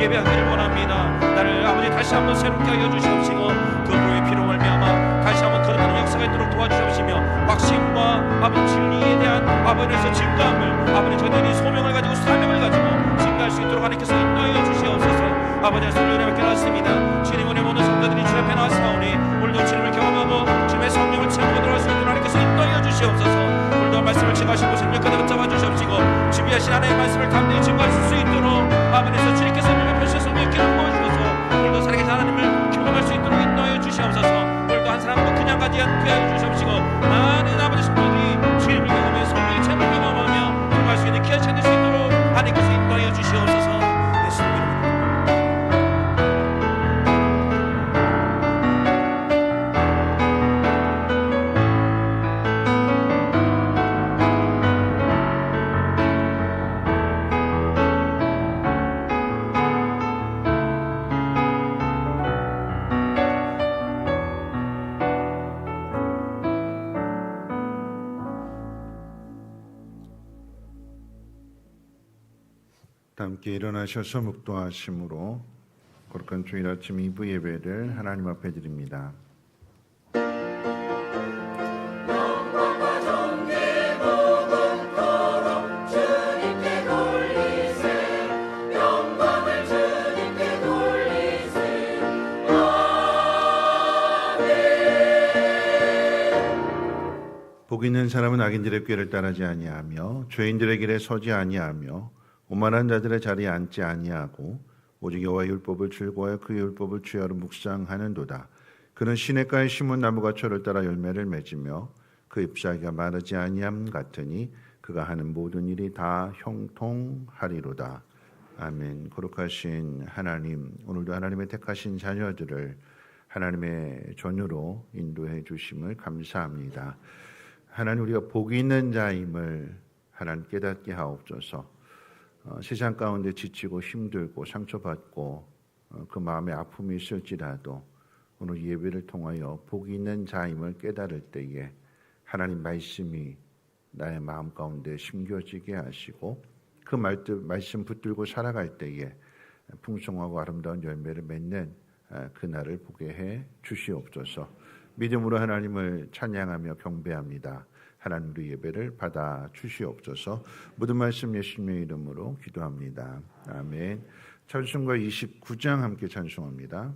예배하기를 원합니다. 나를 아버지 다시 한번 새롭게 하여 주시옵시고 그 불의 피로 말미암아 다시 한번 거듭나는 역사가 있도록 도와주시옵시며 확신과 아버지 진리에 대한 아버지에서 증거함을 아버지 저희들이 소명을 가지고 사명을 가지고 증거할 수 있도록 하나님께서 인도하여 주시옵소서. 아버지의 성령을 깨닫습니다. 주님 은혜 모든 성도들이 주 앞에 나왔사오니 오늘도 주님을 경험하고 주님의 성령을 체험하고 들어갈 수 있도록 하나님께서 인도하여 주시옵소서. 오늘도 말씀을 증거하시고 생명까지 붙잡아 주시옵시고 준비하신 하나님의 말씀을 담대히 증거하실 수 있도록 아버지에서 주님께서 성령을 펼쳐서 성령께를 부어주셔서 오늘도 살아계신 하나님을 경험할 수 있도록 인도하여 주시옵소서. 오늘도 한 사람도 그냥 가지 않게 하여 주시옵시고 많은 아버지 성도들이 주님을 경험하며 성령의 체험을 경험하며 들어갈 수 있는 귀한 시간 될 수 있도록 하나님께서 인도하여 주시옵소서. 예수님 함께 일어나셔서 묵도하심으로 거룩한 주일 아침 2부 예배를 하나님 앞에 드립니다. 영광과 존귀 무궁토록 주님께 돌리세 영광을 주님께 돌리세 아멘. 복 있는 사람은 악인들의 꾀를 따르지 아니하며 죄인들의 길에 서지 아니하며 오만한 자들의 자리에 앉지 아니하고 오직 여호와의 율법을 즐거워하여 그 율법을 주야로 묵상하는도다. 그는 시냇가에 심은 나무가 철을 따라 열매를 맺으며 그 잎사귀가 마르지 아니함 같으니 그가 하는 모든 일이 다 형통하리로다. 아멘. 거룩하신 하나님, 오늘도 하나님의 택하신 자녀들을 하나님의 전유로 인도해 주심을 감사합니다. 하나님, 우리가 복이 있는 자임을 하나님 깨닫게 하옵소서. 세상 가운데 지치고 힘들고 상처받고 그 마음에 아픔이 있을지라도 오늘 예배를 통하여 복이 있는 자임을 깨달을 때에 하나님 말씀이 나의 마음 가운데 심겨지게 하시고 그 말씀 붙들고 살아갈 때에 풍성하고 아름다운 열매를 맺는 그날을 보게 해 주시옵소서. 믿음으로 하나님을 찬양하며 경배합니다. 하나님 우리 예배를 받아 주시옵소서. 모든 말씀 예수님의 이름으로 기도합니다. 아멘. 찬송가 29장 함께 찬송합니다.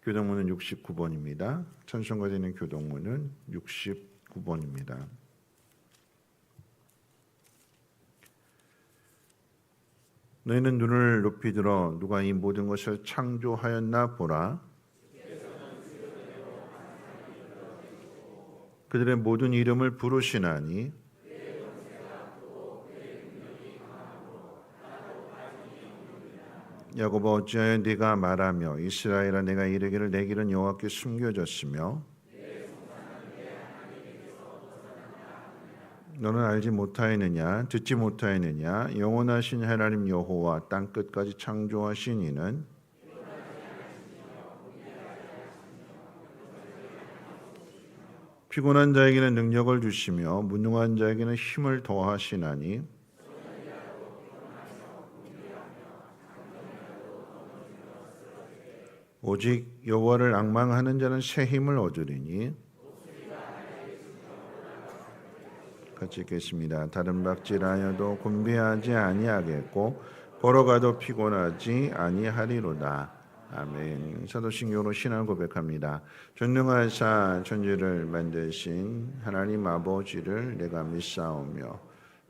교동문은 69번입니다. 찬송가 되는 교동문은 69번입니다. 너희는 눈을 높이 들어 누가 이 모든 것을 창조하였나 보라. 그들의 모든 이름을 부르시나니 야곱아 어찌하여 네가 말하며 이스라엘아 내가 이르기를 내 길은 여호와께 숨겨졌으며 너는 알지 못하였느냐 듣지 못하였느냐 영원하신 하나님 여호와 땅 끝까지 창조하신 이는 피곤한 자에게는 능력을 주시며 무능한 자에게는 힘을 더하시나니 오직 여호와를 앙망하는 자는 새 힘을 얻으리니 같이 읽겠습니다. 다른 박질하여도 곤비하지 아니하겠고 걸어가도 피곤하지 아니하리로다. 아멘. 사도신경으로 신앙 고백합니다. 전능하사 천지를 만드신 하나님 아버지를 내가 믿사오며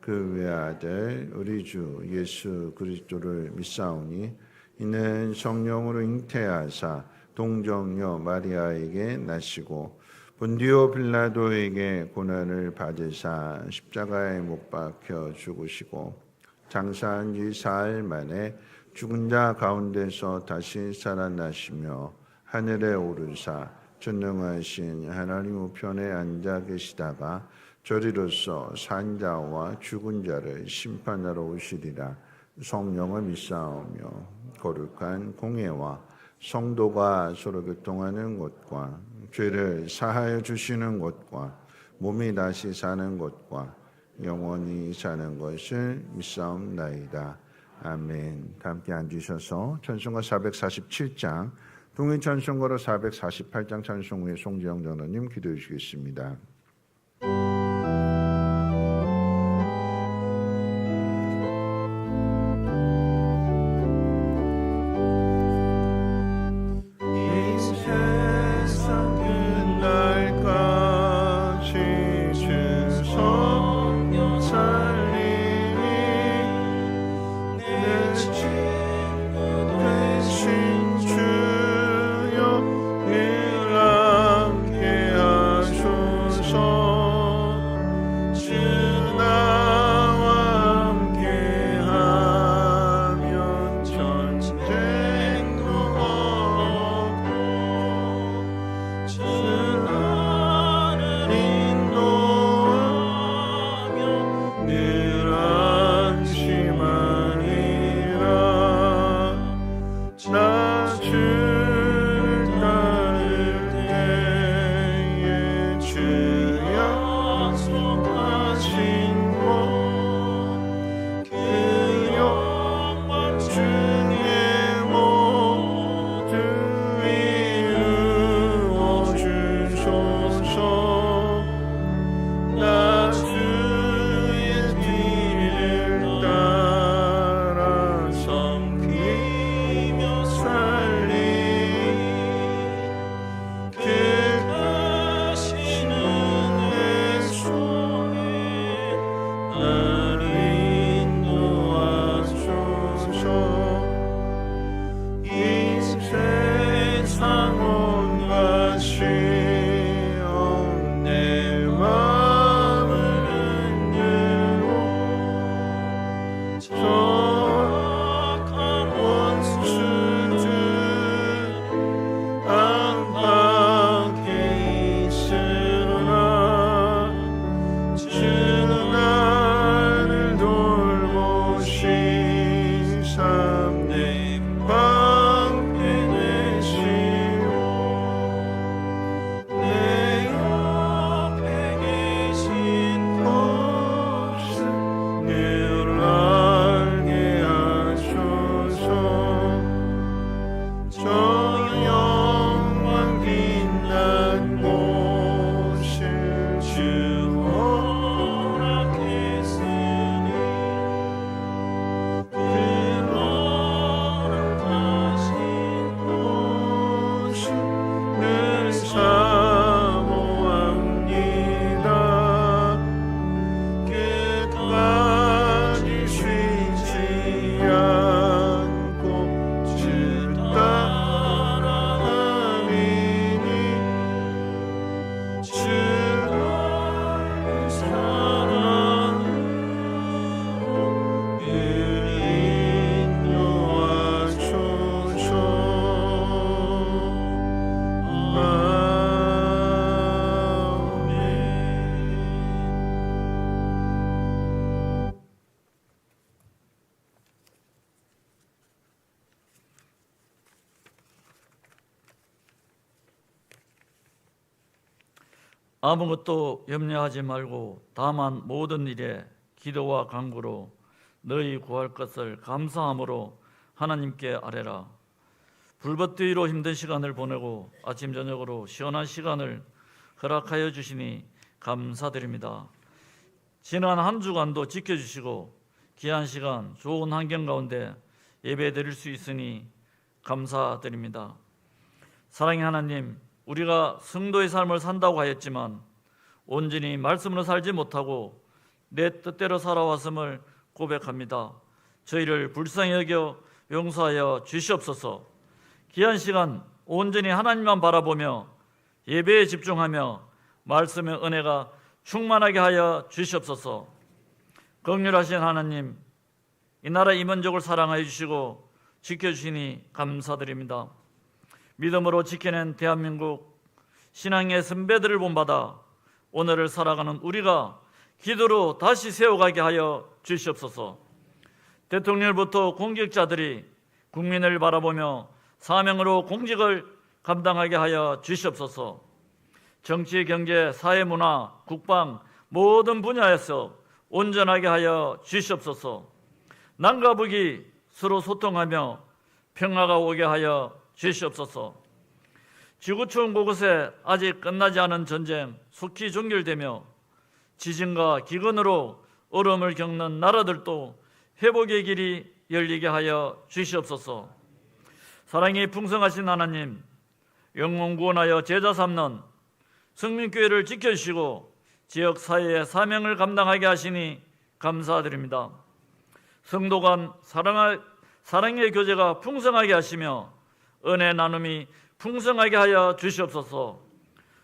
그 외아들 우리 주 예수 그리스도를 믿사오니 이는 성령으로 잉태하사 동정녀 마리아에게 나시고 본디오 빌라도에게 고난을 받으사 십자가에 못 박혀 죽으시고 장사한 지 사흘 만에 죽은 자 가운데서 다시 살아나시며 하늘에 오르사 전능하신 하나님 우편에 앉아 계시다가 저리로서 산 자와 죽은 자를 심판하러 오시리라. 성령을 믿사오며 거룩한 공예와 성도가 서로 교통하는 것과 죄를 사하여 주시는 것과 몸이 다시 사는 것과 영원히 사는 것을 믿사옵나이다. 아멘. 함께 앉으셔서 찬송가 447장 동일 찬송가로 448장 찬송 후에 송지영 전원님 기도해 주시겠습니다. 주여 늘 함께 하소서. 아무것도 염려하지 말고 다만 모든 일에 기도와 간구로 너희 구할 것을 감사함으로 하나님께 아뢰라. 불볕더위로 힘든 시간을 보내고 아침 저녁으로 시원한 시간을 허락하여 주시니 감사드립니다. 지난 한 주간도 지켜주시고 귀한 시간 좋은 환경 가운데 예배드릴 수 있으니 감사드립니다. 사랑의 하나님, 우리가 성도의 삶을 산다고 하였지만 온전히 말씀으로 살지 못하고 내 뜻대로 살아왔음을 고백합니다. 저희를 불쌍히 여겨 용서하여 주시옵소서. 귀한 시간 온전히 하나님만 바라보며 예배에 집중하며 말씀의 은혜가 충만하게 하여 주시옵소서. 긍휼하신 하나님, 이 나라 이 민족을 사랑하여 주시고 지켜주시니 감사드립니다. 믿음으로 지켜낸 대한민국 신앙의 선배들을 본받아 오늘을 살아가는 우리가 기도로 다시 세워가게 하여 주시옵소서. 대통령부터 공직자들이 국민을 바라보며 사명으로 공직을 감당하게 하여 주시옵소서. 정치, 경제, 사회, 문화, 국방 모든 분야에서 온전하게 하여 주시옵소서. 남과 북이 서로 소통하며 평화가 오게 하여 주시옵소서. 지구촌 곳곳에 아직 끝나지 않은 전쟁 속히 종결되며 지진과 기근으로 어려움을 겪는 나라들도 회복의 길이 열리게 하여 주시옵소서. 사랑이 풍성하신 하나님, 영혼 구원하여 제자 삼는 성민교회를 지켜주시고 지역사회의 사명을 감당하게 하시니 감사드립니다. 성도 간 사랑의 교제가 풍성하게 하시며 은혜 나눔이 풍성하게 하여 주시옵소서.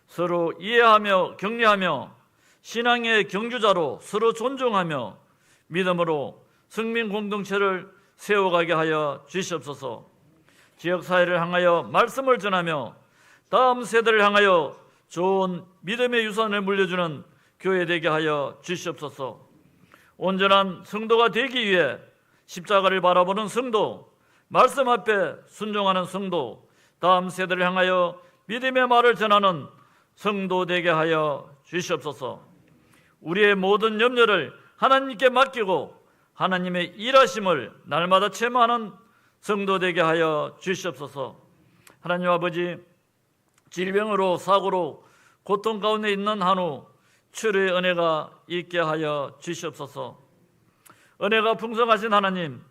서로 이해하며 격려하며 신앙의 경주자로 서로 존중하며 믿음으로 성민 공동체를 세워가게 하여 주시옵소서. 지역사회를 향하여 말씀을 전하며 다음 세대를 향하여 좋은 믿음의 유산을 물려주는 교회 되게 하여 주시옵소서. 온전한 성도가 되기 위해 십자가를 바라보는 성도, 말씀 앞에 순종하는 성도, 다음 세대를 향하여 믿음의 말을 전하는 성도 되게 하여 주시옵소서. 우리의 모든 염려를 하나님께 맡기고 하나님의 일하심을 날마다 체험하는 성도 되게 하여 주시옵소서. 하나님 아버지, 질병으로 사고로 고통 가운데 있는 한우 치료의 은혜가 있게 하여 주시옵소서. 은혜가 풍성하신 하나님,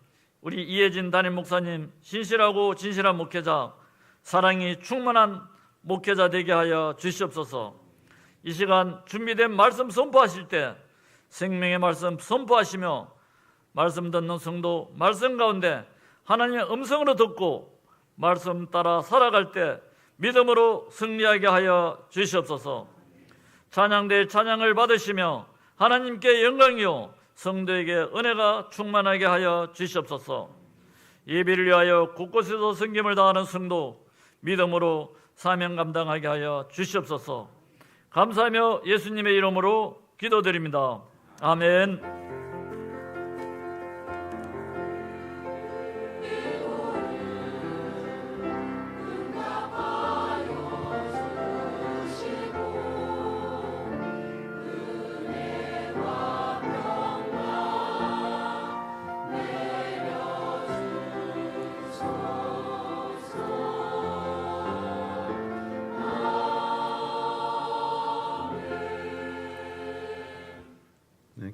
우리 이혜진 담임 목사님 신실하고 진실한 목회자, 사랑이 충만한 목회자 되게 하여 주시옵소서. 이 시간 준비된 말씀 선포하실 때 생명의 말씀 선포하시며 말씀 듣는 성도 말씀 가운데 하나님의 음성으로 듣고 말씀 따라 살아갈 때 믿음으로 승리하게 하여 주시옵소서. 찬양대의 찬양을 받으시며 하나님께 영광이요 성도에게 은혜가 충만하게 하여 주시옵소서. 예배를 위하여 곳곳에서 섬김을 다하는 성도 믿음으로 사명 감당하게 하여 주시옵소서. 감사하며 예수님의 이름으로 기도드립니다. 아멘.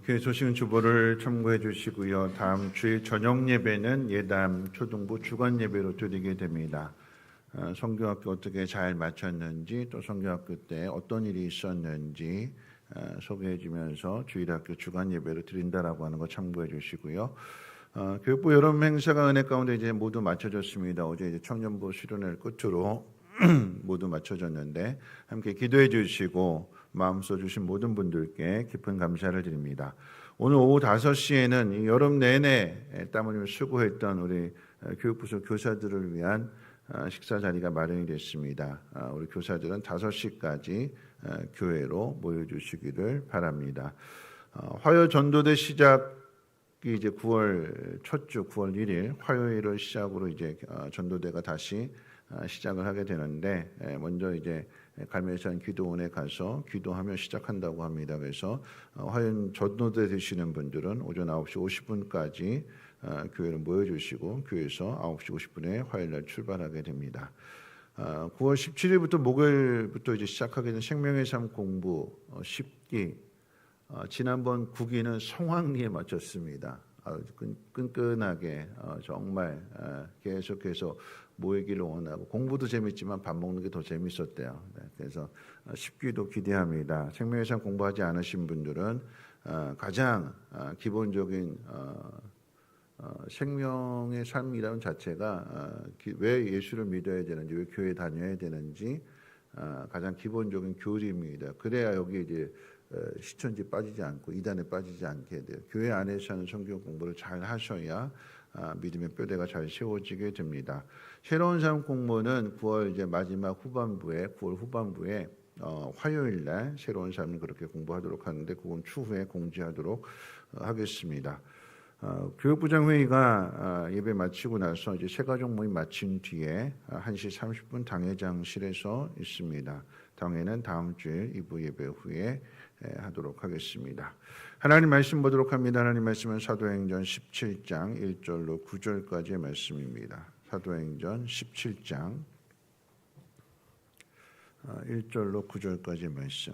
교회 소식은 주보를 참고해 주시고요. 다음 주일 저녁 예배는 예담 초등부 주간 예배로 드리게 됩니다. 성교학교 어떻게 잘 마쳤는지 또 성교학교 때 어떤 일이 있었는지 소개해 주면서 주일학교 주간 예배로 드린다라고 하는 거 참고해 주시고요. 교육부 여름 행사가 은혜 가운데 이제 모두 마쳐졌습니다. 어제 이제 청년부 수련회를 끝으로 모두 마쳐졌는데 함께 기도해 주시고 마음 써주신 모든 분들께 깊은 감사를 드립니다. 오늘 오후 5시에는 여름 내내 땀 흘리며 수고했던 우리 교육부서 교사들을 위한 식사 자리가 마련이 됐습니다. 우리 교사들은 5시까지 교회로 모여주시기를 바랍니다. 화요 전도대 시작이 이제 9월 첫 주 9월 1일 화요일을 시작으로 이제 전도대가 다시 시작을 하게 되는데 먼저 이제 갈멜산 기도원에 가서 기도하며 시작한다고 합니다. 그래서 화요일 전노대 되시는 분들은 오전 9시 50분까지 교회를 모여주시고 교회에서 9시 50분에 화요일날 출발하게 됩니다. 9월 17일부터 목요일부터 이제 시작하게 된 생명의 삶 공부 10기 지난번 9기는 성황리에 마쳤습니다. 끈끈하게 정말 계속해서 모이기를 원하고 공부도 재밌지만 밥 먹는 게 더 재밌었대요. 그래서 10기도 기대합니다. 생명의 삶 공부하지 않으신 분들은 가장 기본적인 생명의 삶이라는 자체가 왜 예수를 믿어야 되는지, 왜 교회 다녀야 되는지 가장 기본적인 교리입니다. 그래야 여기 이제 시천지 빠지지 않고 이단에 빠지지 않게 돼요. 교회 안에서 하는 성경 공부를 잘 하셔야 믿음의 뼈대가 잘 세워지게 됩니다. 새로운 삶 공부는 9월 이제 마지막 후반부에 9월 후반부에 화요일 날 새로운 삶을 그렇게 공부하도록 하는데 그건 추후에 공지하도록 하겠습니다. 교육부장 회의가 예배 마치고 나서 이제 새가족 모임 마친 뒤에 1시 30분 당회장실에서 있습니다. 당회는 다음 주일 2부 예배 후에 하도록 하겠습니다. 하나님 말씀 보도록 합니다. 하나님 말씀은 사도행전 17장 1절로 9절까지의 말씀입니다. 사도행전 17장 1절로 9절까지의 말씀.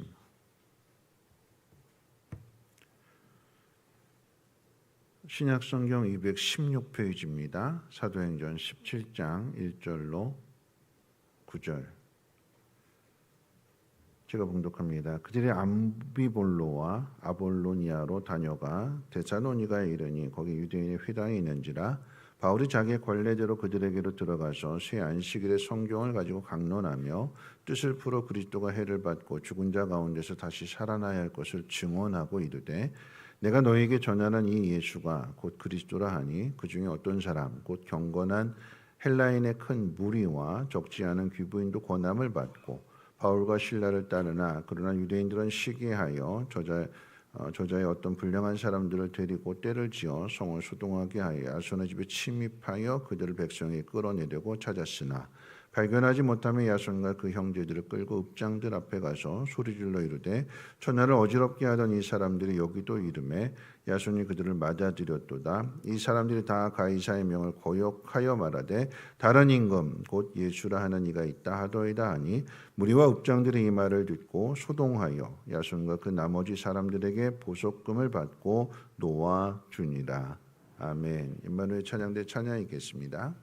신약성경 216페이지입니다. 사도행전 17장 1절로 9절. 제가 봉독합니다. 그들이 암비볼로와 아볼로니아로 다녀가 데살로니가에 이르니 거기 유대인의 회당이 있는지라 바울이 자기의 관례대로 그들에게로 들어가서 새 안식일에 성경을 가지고 강론하며 뜻을 풀어 그리스도가 해를 받고 죽은 자 가운데서 다시 살아나야 할 것을 증언하고 이르되 내가 너에게 전하는 이 예수가 곧 그리스도라 하니 그 중에 어떤 사람 곧 경건한 헬라인의 큰 무리와 적지 않은 귀부인도 권함을 받고 바울과 실라를 따르나 그러나 유대인들은 시기하여 저자의 어떤 불량한 사람들을 데리고 때를 지어 성을 소동하게 하여 야손의 집에 침입하여 그들을 백성에 끌어내려고 찾았으나 발견하지 못하며 야손과 그 형제들을 끌고 읍장들 앞에 가서 소리질러 이르되 천하를 어지럽게 하던 이 사람들이 여기도 이름에 야손이 그들을 맞아들였도다. 이 사람들이 다 가이사의 명을 거역하여 말하되 다른 임금 곧 예수라 하는 이가 있다 하더이다 하니 무리와 읍장들이 이 말을 듣고 소동하여 야손과 그 나머지 사람들에게 보석금을 받고 놓아 주니라. 아멘. 임마누엘 찬양대 찬양이겠습니다.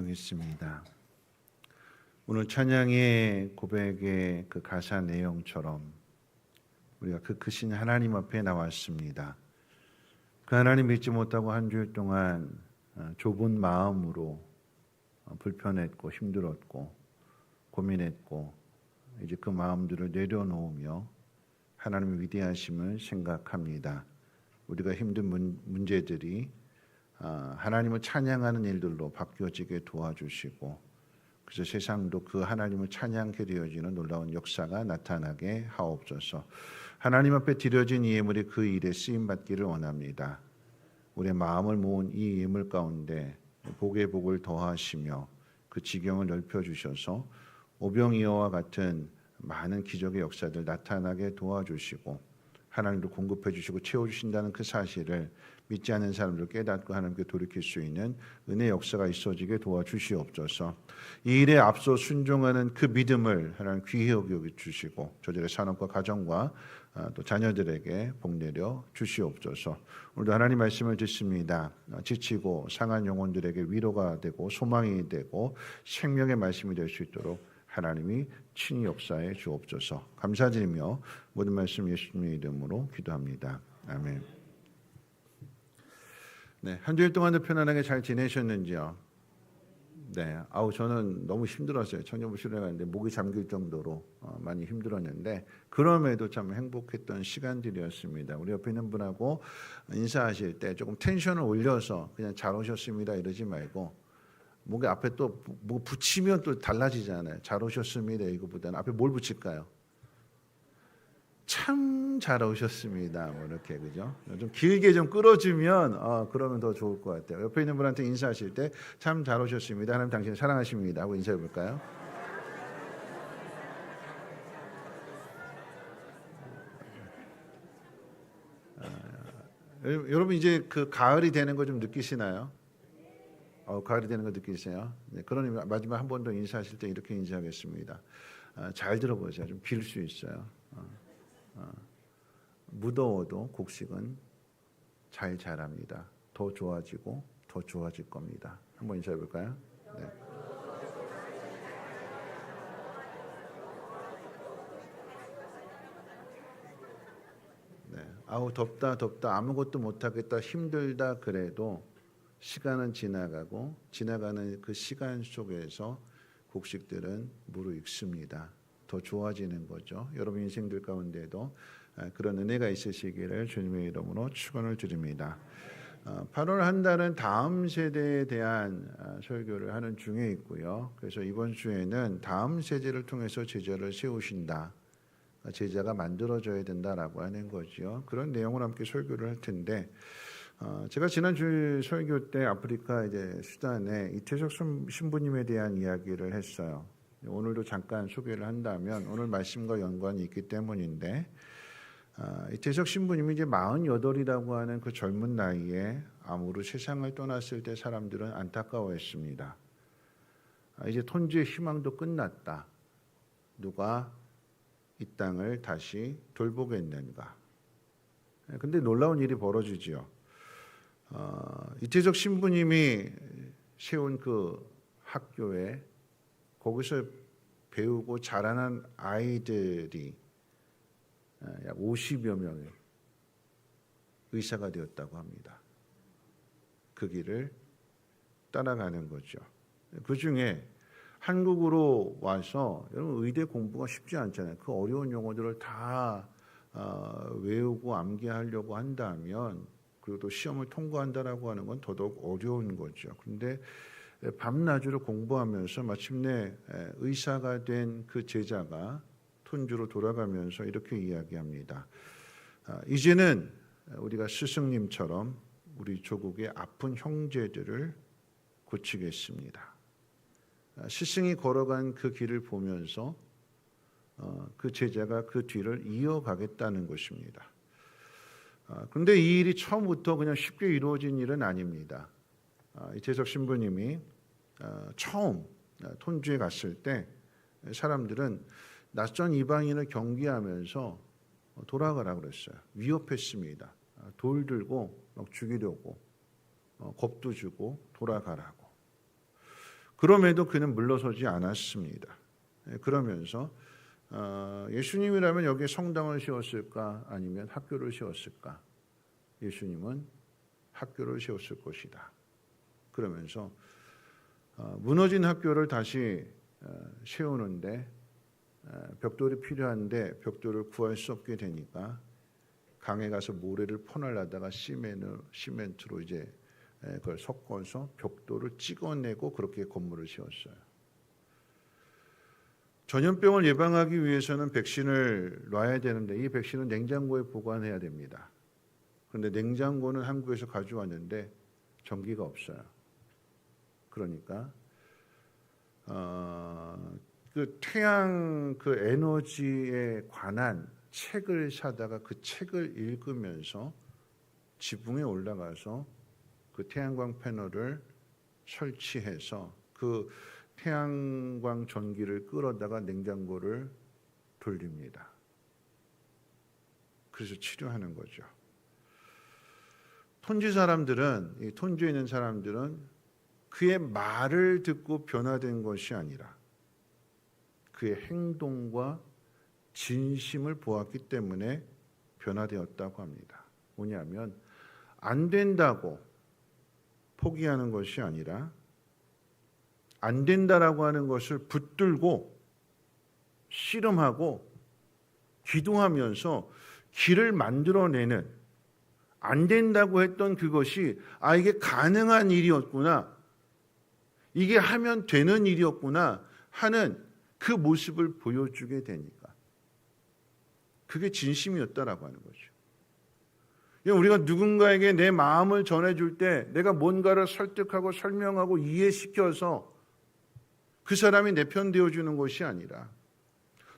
기도하겠습니다. 오늘 찬양의 고백의 그 가사 내용처럼 우리가 그 크신 하나님 앞에 나왔습니다. 그 하나님 믿지 못하고 한 주일 동안 좁은 마음으로 불편했고 힘들었고 고민했고 이제 그 마음들을 내려놓으며 하나님의 위대하심을 생각합니다. 우리가 힘든 문제들이 하나님을 찬양하는 일들로 바뀌어지게 도와주시고 그래서 세상도 그 하나님을 찬양케 되어지는 놀라운 역사가 나타나게 하옵소서. 하나님 앞에 드려진 이 예물이 그 일에 쓰임받기를 원합니다. 우리의 마음을 모은 이 예물 가운데 복의 복을 더하시며 그 지경을 넓혀주셔서 오병이어와 같은 많은 기적의 역사들 나타나게 도와주시고 하나님도 공급해 주시고 채워주신다는 그 사실을 믿지 않는 사람들 깨닫고 하나님께 돌이킬 수 있는 은혜 역사가 있어지게 도와주시옵소서. 이 일에 앞서 순종하는 그 믿음을 하나님 귀히 여겨주시고 저들의 산업과 가정과 또 자녀들에게 복 내려 주시옵소서. 오늘도 하나님 말씀을 듣습니다. 지치고 상한 영혼들에게 위로가 되고 소망이 되고 생명의 말씀이 될 수 있도록 하나님이 친히 역사해 주옵소서. 감사드리며 모든 말씀 예수님의 이름으로 기도합니다. 아멘. 네, 한 주일 동안도 편안하게 잘 지내셨는지요? 네, 저는 너무 힘들었어요. 청년부실에 갔는데 목이 잠길 정도로 많이 힘들었는데 그럼에도 참 행복했던 시간들이었습니다. 우리 옆에 있는 분하고 인사하실 때 조금 텐션을 올려서 그냥 잘 오셨습니다 이러지 말고 목에 앞에 또 뭐 붙이면 또 달라지잖아요. 잘 오셨습니다 이거보다는 앞에 뭘 붙일까요? 참 잘 오셨습니다. 뭐 이렇게 그죠? 좀 길게 좀 끌어주면 그러면 더 좋을 것 같아요. 옆에 있는 분한테 인사하실 때 참 잘 오셨습니다. 하나님 당신을 사랑하십니다 하고 인사해 볼까요? 여러분 이제 그 가을이 되는 거 좀 느끼시나요? 가을이 되는 거 느끼세요? 네, 그러니 마지막 한 번 더 인사하실 때 이렇게 인사하겠습니다. 잘 들어보세요. 좀 길 수 있어요. 무더워도 곡식은 잘 자랍니다. 더 좋아지고 더 좋아질 겁니다. 한번 인사해 볼까요? 네. 네. 덥다 아무것도 못하겠다 힘들다 그래도 시간은 지나가고 지나가는 그 시간 속에서 곡식들은 무르익습니다. 더 좋아지는 거죠. 여러분 인생들 가운데도 그런 은혜가 있으시기를 주님의 이름으로 축원을 드립니다. 8월 한 달은 다음 세대에 대한 설교를 하는 중에 있고요. 그래서 이번 주에는 다음 세대를 통해서 제자를 세우신다. 제자가 만들어져야 된다라고 하는 거죠. 그런 내용을 함께 설교를 할 텐데 제가 지난주 설교 때 아프리카 이제 수단에 이태석 신부님에 대한 이야기를 했어요. 오늘도 잠깐 소개를 한다면 오늘 말씀과 연관이 있기 때문인데 이태석 신부님이 이제 48이라고 하는 그 젊은 나이에 암으로 세상을 떠났을 때 사람들은 안타까워했습니다. 이제 톤주의 희망도 끝났다. 누가 이 땅을 다시 돌보겠는가. 근데 놀라운 일이 벌어지죠. 이태석 신부님이 세운 그 학교에 거기서 배우고 자라난 아이들이 약 50여 명의 의사가 되었다고 합니다. 그 길을 따라가는 거죠. 그 중에 한국으로 와서 여러분 의대 공부가 쉽지 않잖아요. 그 어려운 용어들을 다 외우고 암기하려고 한다면 그리고 또 시험을 통과한다라고 하는 건 더더욱 어려운 거죠. 그런데 밤낮으로 공부하면서 마침내 의사가 된 그 제자가 톤주로 돌아가면서 이렇게 이야기합니다. 이제는 우리가 스승님처럼 우리 조국의 아픈 형제들을 고치겠습니다. 스승이 걸어간 그 길을 보면서 그 제자가 그 뒤를 이어가겠다는 것입니다. 그런데 이 일이 처음부터 그냥 쉽게 이루어진 일은 아닙니다. 이태석 신부님이 처음 톤주에 갔을 때 사람들은 낯선 이방인을 경계하면서 돌아가라 그랬어요. 위협했습니다. 돌 들고 막 죽이려고 겁도 주고 돌아가라고. 그럼에도 그는 물러서지 않았습니다. 그러면서 예수님이라면 여기에 성당을 세웠을까 아니면 학교를 세웠을까? 예수님은 학교를 세웠을 것이다. 그러면서 무너진 학교를 다시 세우는데 벽돌이 필요한데 벽돌을 구할 수 없게 되니까 강에 가서 모래를 퍼내려다가 시멘트로 이제 그걸 섞어서 벽돌을 찍어내고 그렇게 건물을 세웠어요. 전염병을 예방하기 위해서는 백신을 놔야 되는데 이 백신은 냉장고에 보관해야 됩니다. 그런데 냉장고는 한국에서 가져왔는데 전기가 없어요. 그러니까 그 태양 그 에너지에 관한 책을 사다가 그 책을 읽으면서 지붕에 올라가서 그 태양광 패널을 설치해서 그 태양광 전기를 끌어다가 냉장고를 돌립니다. 그래서 치료하는 거죠. 톤주 사람들은, 이 톤주에 있는 사람들은 그의 말을 듣고 변화된 것이 아니라 그의 행동과 진심을 보았기 때문에 변화되었다고 합니다. 뭐냐면 안 된다고 포기하는 것이 아니라 안 된다라고 하는 것을 붙들고 씨름하고 기도하면서 길을 만들어내는, 안 된다고 했던 그것이 이게 가능한 일이었구나, 이게 하면 되는 일이었구나 하는 그 모습을 보여주게 되니까 그게 진심이었다라고 하는 거죠. 우리가 누군가에게 내 마음을 전해줄 때 내가 뭔가를 설득하고 설명하고 이해시켜서 그 사람이 내 편 되어주는 것이 아니라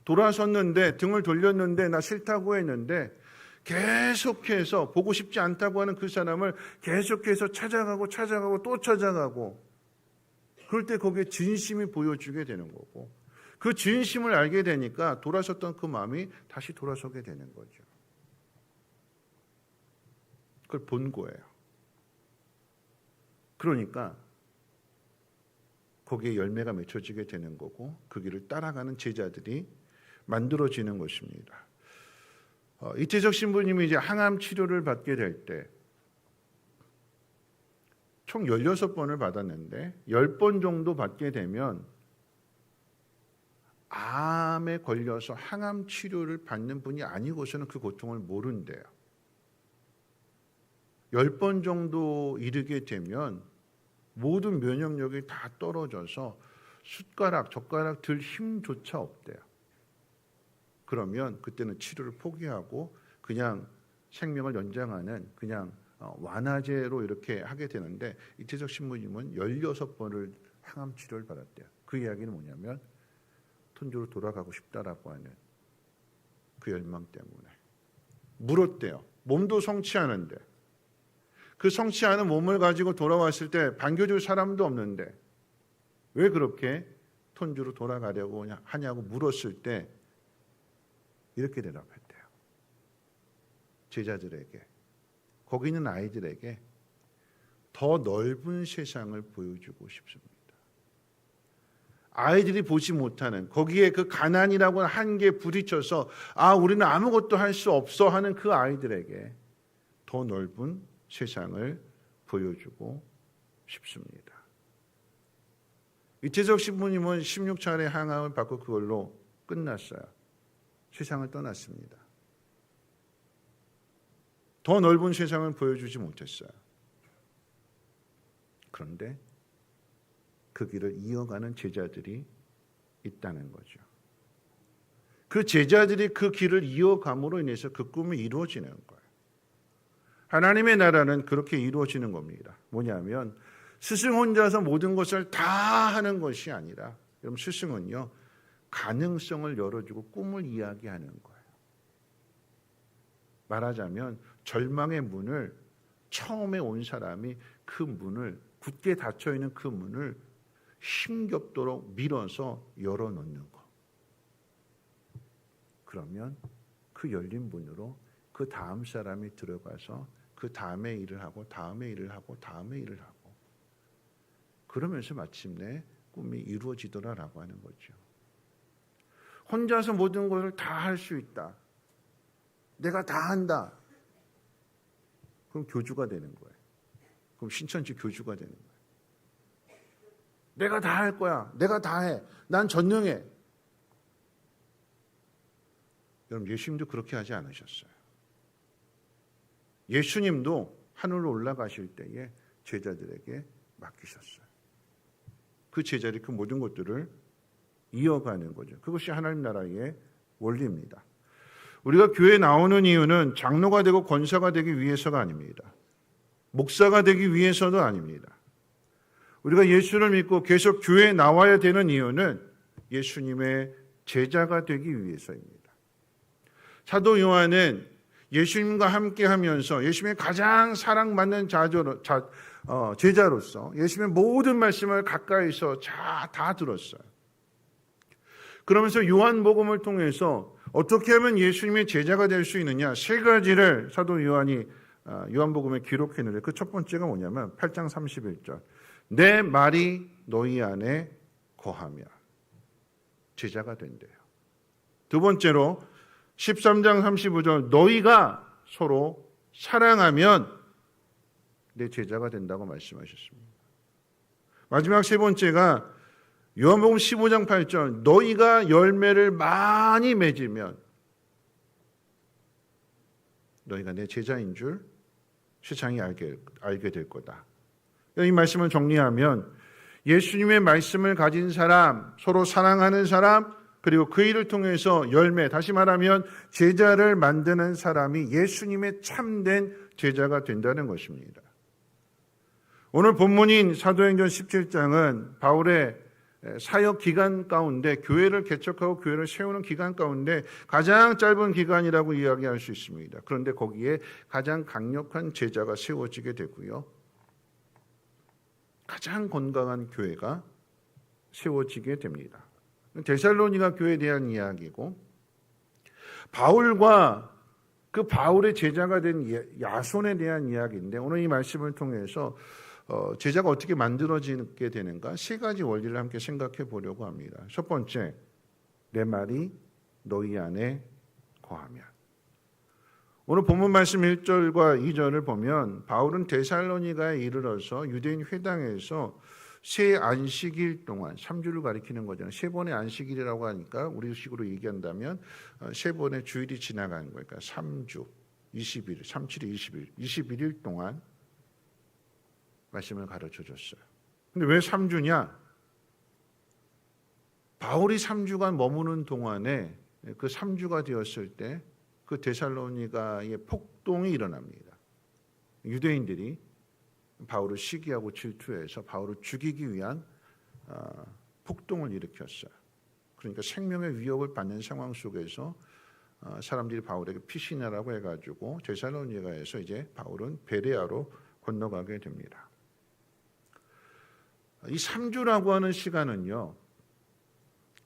돌아섰는데 등을 돌렸는데 나 싫다고 했는데 계속해서 보고 싶지 않다고 하는 그 사람을 계속해서 찾아가고 또 찾아가고 그럴 때 거기에 진심이 보여주게 되는 거고 그 진심을 알게 되니까 돌아섰던 그 마음이 다시 돌아서게 되는 거죠. 그걸 본 거예요. 그러니까 거기에 열매가 맺혀지게 되는 거고 그 길을 따라가는 제자들이 만들어지는 것입니다. 이태석 신부님이 이제 항암 치료를 받게 될 때 총 16번을 받았는데 10번 정도 받게 되면 암에 걸려서 항암 치료를 받는 분이 아니고서는 그 고통을 모른대요. 10번 정도 이르게 되면 모든 면역력이 다 떨어져서 숟가락, 젓가락 들 힘조차 없대요. 그러면 그때는 치료를 포기하고 그냥 생명을 연장하는 그냥 완화제로 이렇게 하게 되는데 이태석 신부님은 16번을 항암 치료를 받았대요. 그 이야기는 뭐냐면 톤주로 돌아가고 싶다라고 하는 그 열망 때문에 물었대요. 몸도 성취하는데 그 성취하는 몸을 가지고 돌아왔을 때 반겨줄 사람도 없는데 왜 그렇게 톤주로 돌아가려고 하냐고 물었을 때 이렇게 대답했대요. 제자들에게, 거기 있는 아이들에게 더 넓은 세상을 보여주고 싶습니다. 아이들이 보지 못하는 거기에 그 가난이라고 하는 한계에 부딪혀서 우리는 아무것도 할 수 없어 하는 그 아이들에게 더 넓은 세상을 보여주고 싶습니다. 이태석 신부님은 16차례 항암을 받고 그걸로 끝났어요. 세상을 떠났습니다. 더 넓은 세상을 보여주지 못했어요. 그런데 그 길을 이어가는 제자들이 있다는 거죠. 그 제자들이 그 길을 이어감으로 인해서 그 꿈이 이루어지는 거예요. 하나님의 나라는 그렇게 이루어지는 겁니다. 뭐냐면 스승 혼자서 모든 것을 다 하는 것이 아니라 여러분 스승은요 가능성을 열어주고 꿈을 이야기하는 거예요. 말하자면 절망의 문을 처음에 온 사람이 그 문을 굳게 닫혀있는 그 문을 힘겹도록 밀어서 열어놓는 거. 그러면 그 열린 문으로 그 다음 사람이 들어가서 그 다음에 일을 하고 다음에 일을 하고 다음에 일을 하고 그러면서 마침내 꿈이 이루어지더라라고 하는 거죠. 혼자서 모든 것을 다 할 수 있다. 내가 다 한다. 그럼 교주가 되는 거예요. 그럼 신천지 교주가 되는 거예요. 내가 다 할 거야. 내가 다 해. 난 전능해. 여러분, 예수님도 그렇게 하지 않으셨어요. 예수님도 하늘로 올라가실 때에 제자들에게 맡기셨어요. 그 제자들이 그 모든 것들을 이어가는 거죠. 그것이 하나님 나라의 원리입니다. 우리가 교회에 나오는 이유는 장로가 되고 권사가 되기 위해서가 아닙니다. 목사가 되기 위해서도 아닙니다. 우리가 예수를 믿고 계속 교회에 나와야 되는 이유는 예수님의 제자가 되기 위해서입니다. 사도 요한은 예수님과 함께 하면서 예수님의 가장 사랑받는 제자로서 예수님의 모든 말씀을 가까이서 다 들었어요. 그러면서 요한복음을 통해서 어떻게 하면 예수님의 제자가 될 수 있느냐, 세 가지를 사도 요한이 요한복음에 기록했는데 그 첫 번째가 뭐냐면 8장 31절 내 말이 너희 안에 거하면 제자가 된대요. 두 번째로 13장 35절 너희가 서로 사랑하면 내 제자가 된다고 말씀하셨습니다. 마지막 세 번째가 요한복음 15장 8절 너희가 열매를 많이 맺으면 너희가 내 제자인 줄 세상이 알게 될 거다. 이 말씀을 정리하면 예수님의 말씀을 가진 사람, 서로 사랑하는 사람, 그리고 그 일을 통해서 열매, 다시 말하면 제자를 만드는 사람이 예수님의 참된 제자가 된다는 것입니다. 오늘 본문인 사도행전 17장은 바울의 사역 기간 가운데 교회를 개척하고 교회를 세우는 기간 가운데 가장 짧은 기간이라고 이야기할 수 있습니다. 그런데 거기에 가장 강력한 제자가 세워지게 되고요. 가장 건강한 교회가 세워지게 됩니다. 데살로니가 교회에 대한 이야기고 바울과 그 바울의 제자가 된 야손에 대한 이야기인데 오늘 이 말씀을 통해서 제자가 어떻게 만들어지게 되는가 세 가지 원리를 함께 생각해 보려고 합니다. 첫 번째, 내 말이 너희 안에 거하면. 오늘 본문 말씀 1절과 2절을 보면 바울은 데살로니가에 이르러서 유대인 회당에서 세 안식일 동안 3주를 가리키는 거잖아요. 세 번의 안식일이라고 하니까 우리식으로 얘기한다면 세 번의 주일이 지나가는 거니까 3주, 20일, 37일, 21일 동안 말씀을 가르쳐 줬어요. 근데 왜 3주냐? 바울이 3주간 머무는 동안에 그 3주가 되었을 때 그 데살로니가의 폭동이 일어납니다. 유대인들이 바울을 시기하고 질투해서 바울을 죽이기 위한 폭동을 일으켰어요. 그러니까 생명의 위협을 받는 상황 속에서 사람들이 바울에게 피신하라고 해가지고 데살로니가에서 이제 바울은 베레아로 건너가게 됩니다. 이 3주라고 하는 시간은요,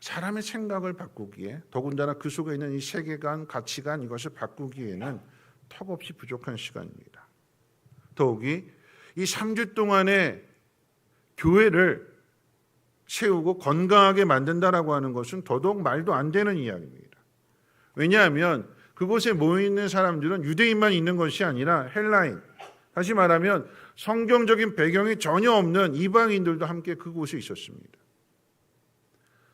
사람의 생각을 바꾸기에 더군다나 그 속에 있는 이 세계관, 가치관 이것을 바꾸기에는 턱없이 부족한 시간입니다. 더욱이 이 3주 동안에 교회를 세우고 건강하게 만든다라고 하는 것은 더더욱 말도 안 되는 이야기입니다. 왜냐하면 그곳에 모여있는 사람들은 유대인만 있는 것이 아니라 헬라인, 다시 말하면 성경적인 배경이 전혀 없는 이방인들도 함께 그곳에 있었습니다.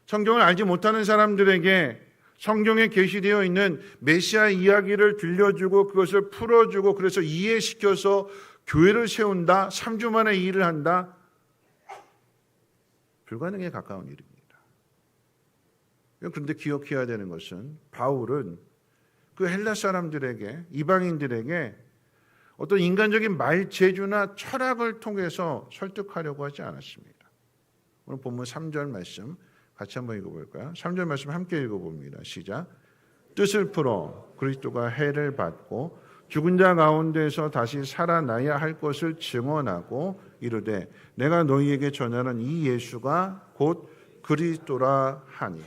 성경을 알지 못하는 사람들에게 성경에 게시되어 있는 메시아 이야기를 들려주고 그것을 풀어주고 그래서 이해시켜서 교회를 세운다, 3주 만에 이 일을 한다, 불가능에 가까운 일입니다. 그런데 기억해야 되는 것은 바울은 그 헬라 사람들에게, 이방인들에게 어떤 인간적인 말재주나 철학을 통해서 설득하려고 하지 않았습니다. 오늘 본문 3절 말씀 같이 한번 읽어볼까요? 3절 말씀 함께 읽어봅니다. 시작. 뜻을 풀어 그리스도가 해를 받고 죽은 자 가운데서 다시 살아나야 할 것을 증언하고 이르되 내가 너희에게 전하는 이 예수가 곧 그리스도라 하니.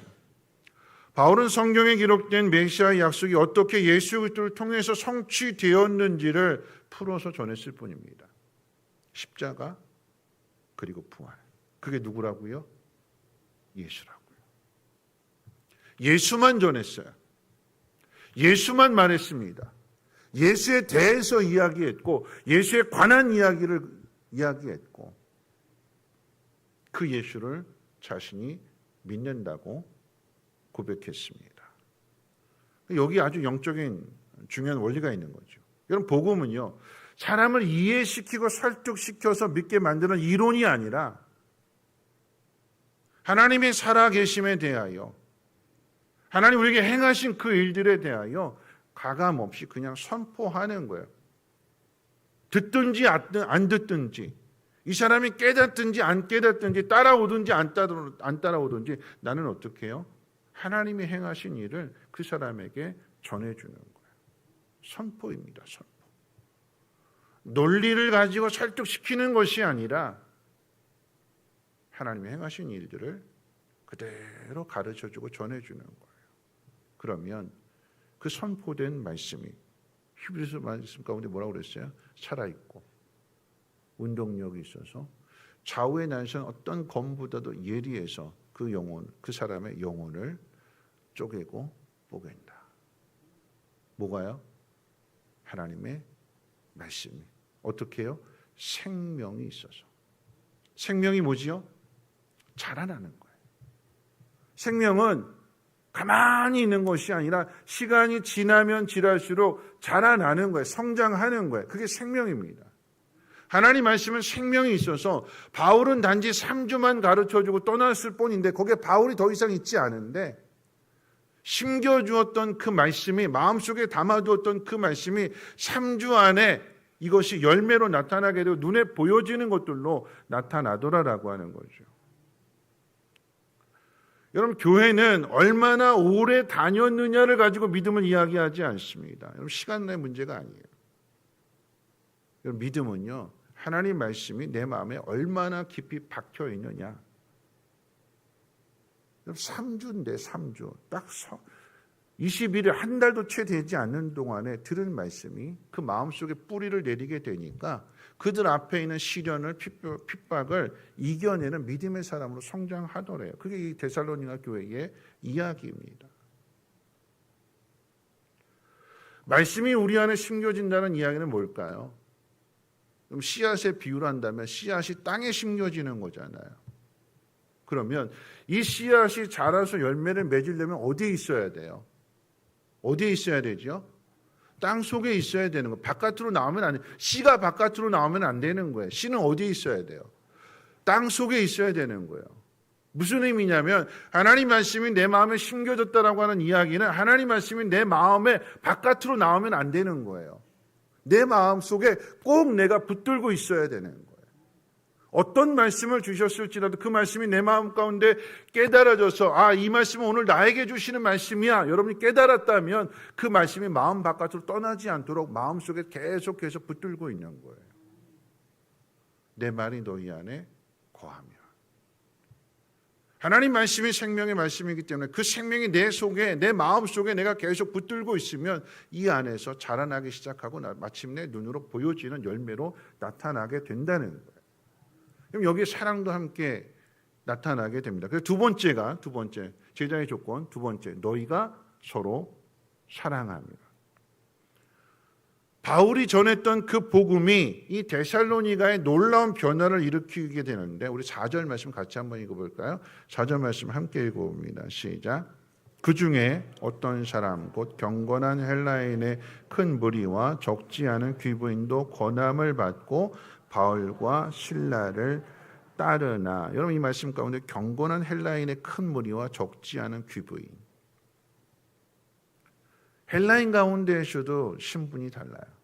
바울은 성경에 기록된 메시아의 약속이 어떻게 예수 그리스도를 통해서 성취되었는지를 풀어서 전했을 뿐입니다. 십자가 그리고 부활. 그게 누구라고요? 예수라고요. 예수만 전했어요. 예수만 말했습니다. 예수에 대해서 이야기했고 예수에 관한 이야기를 이야기했고 그 예수를 자신이 믿는다고 고백했습니다. 여기 아주 영적인 중요한 원리가 있는 거죠. 여러분, 복음은요, 사람을 이해시키고 설득시켜서 믿게 만드는 이론이 아니라 하나님의 살아계심에 대하여, 하나님 우리에게 행하신 그 일들에 대하여 가감없이 그냥 선포하는 거예요. 듣든지 안 듣든지, 이 사람이 깨닫든지 안 깨닫든지, 따라오든지 안 따라오든지, 나는 어떻게 해요? 하나님이 행하신 일을 그 사람에게 전해주는 거예요. 선포입니다. 선포. 논리를 가지고 설득시키는 것이 아니라 하나님이 행하신 일들을 그대로 가르쳐주고 전해주는 거예요. 그러면 그 선포된 말씀이 히브리서 말씀 가운데 뭐라고 그랬어요? 살아있고 운동력이 있어서 좌우에 나선 어떤 검보다도 예리해서 그 영혼, 그 사람의 영혼을 쪼개고 뽀갠다. 뭐가요? 하나님의 말씀이. 어떻게 해요? 생명이 있어서. 생명이 뭐지요? 자라나는 거예요. 생명은 가만히 있는 것이 아니라 시간이 지나면 지날수록 자라나는 거예요. 성장하는 거예요. 그게 생명입니다. 하나님 말씀은 생명이 있어서 바울은 단지 3주만 가르쳐주고 떠났을 뿐인데 거기에 바울이 더 이상 있지 않은데 심겨주었던 그 말씀이, 마음속에 담아두었던 그 말씀이 3주 안에 이것이 열매로 나타나게 되고 눈에 보여지는 것들로 나타나더라라고 하는 거죠. 여러분, 교회는 얼마나 오래 다녔느냐를 가지고 믿음을 이야기하지 않습니다. 여러분, 시간의 문제가 아니에요. 여러분, 믿음은요, 하나님 말씀이 내 마음에 얼마나 깊이 박혀 있느냐. 3주인데 3주 딱 21일 한 달도 채 되지 않는 동안에 들은 말씀이 그 마음속에 뿌리를 내리게 되니까 그들 앞에 있는 시련을 핍박을 이겨내는 믿음의 사람으로 성장하더래요. 그게 이 데살로니가 교회의 이야기입니다. 말씀이 우리 안에 심겨진다는 이야기는 뭘까요? 그럼 씨앗의 비유를 한다면 씨앗이 땅에 심겨지는 거잖아요. 그러면 이 씨앗이 자라서 열매를 맺으려면 어디에 있어야 돼요? 어디에 있어야 되죠? 땅 속에 있어야 되는 거예요. 바깥으로 나오면 안 돼요. 씨가 바깥으로 나오면 안 되는 거예요. 씨는 어디에 있어야 돼요? 땅 속에 있어야 되는 거예요. 무슨 의미냐면 하나님 말씀이 내 마음에 심겨졌다라고 하는 이야기는 하나님 말씀이 내 마음에 바깥으로 나오면 안 되는 거예요. 내 마음 속에 꼭 내가 붙들고 있어야 되는 거예요. 어떤 말씀을 주셨을지라도 그 말씀이 내 마음 가운데 깨달아져서 이 말씀은 오늘 나에게 주시는 말씀이야. 여러분이 깨달았다면 그 말씀이 마음 바깥으로 떠나지 않도록 마음속에 계속해서 붙들고 있는 거예요. 내 말이 너희 안에 거하며. 하나님 말씀이 생명의 말씀이기 때문에 그 생명이 내 속에, 내 마음 속에 내가 계속 붙들고 있으면 이 안에서 자라나기 시작하고 마침내 눈으로 보여지는 열매로 나타나게 된다는 거예요. 그럼 여기에 사랑도 함께 나타나게 됩니다. 그래서 두 번째, 제자의 조건, 두 번째, 너희가 서로 사랑합니다. 바울이 전했던 그 복음이 이 데살로니가의 놀라운 변화를 일으키게 되는데 우리 4절 말씀 같이 한번 읽어볼까요? 4절 말씀 함께 읽어봅니다. 시작. 그 중에 어떤 사람 곧 경건한 헬라인의 큰 무리와 적지 않은 귀부인도 권함을 받고 바울과 실라를 따르나. 여러분, 이 말씀 가운데 경건한 헬라인의 큰 무리와 적지 않은 귀부인. 헬라인 가운데에서도 신분이 달라요.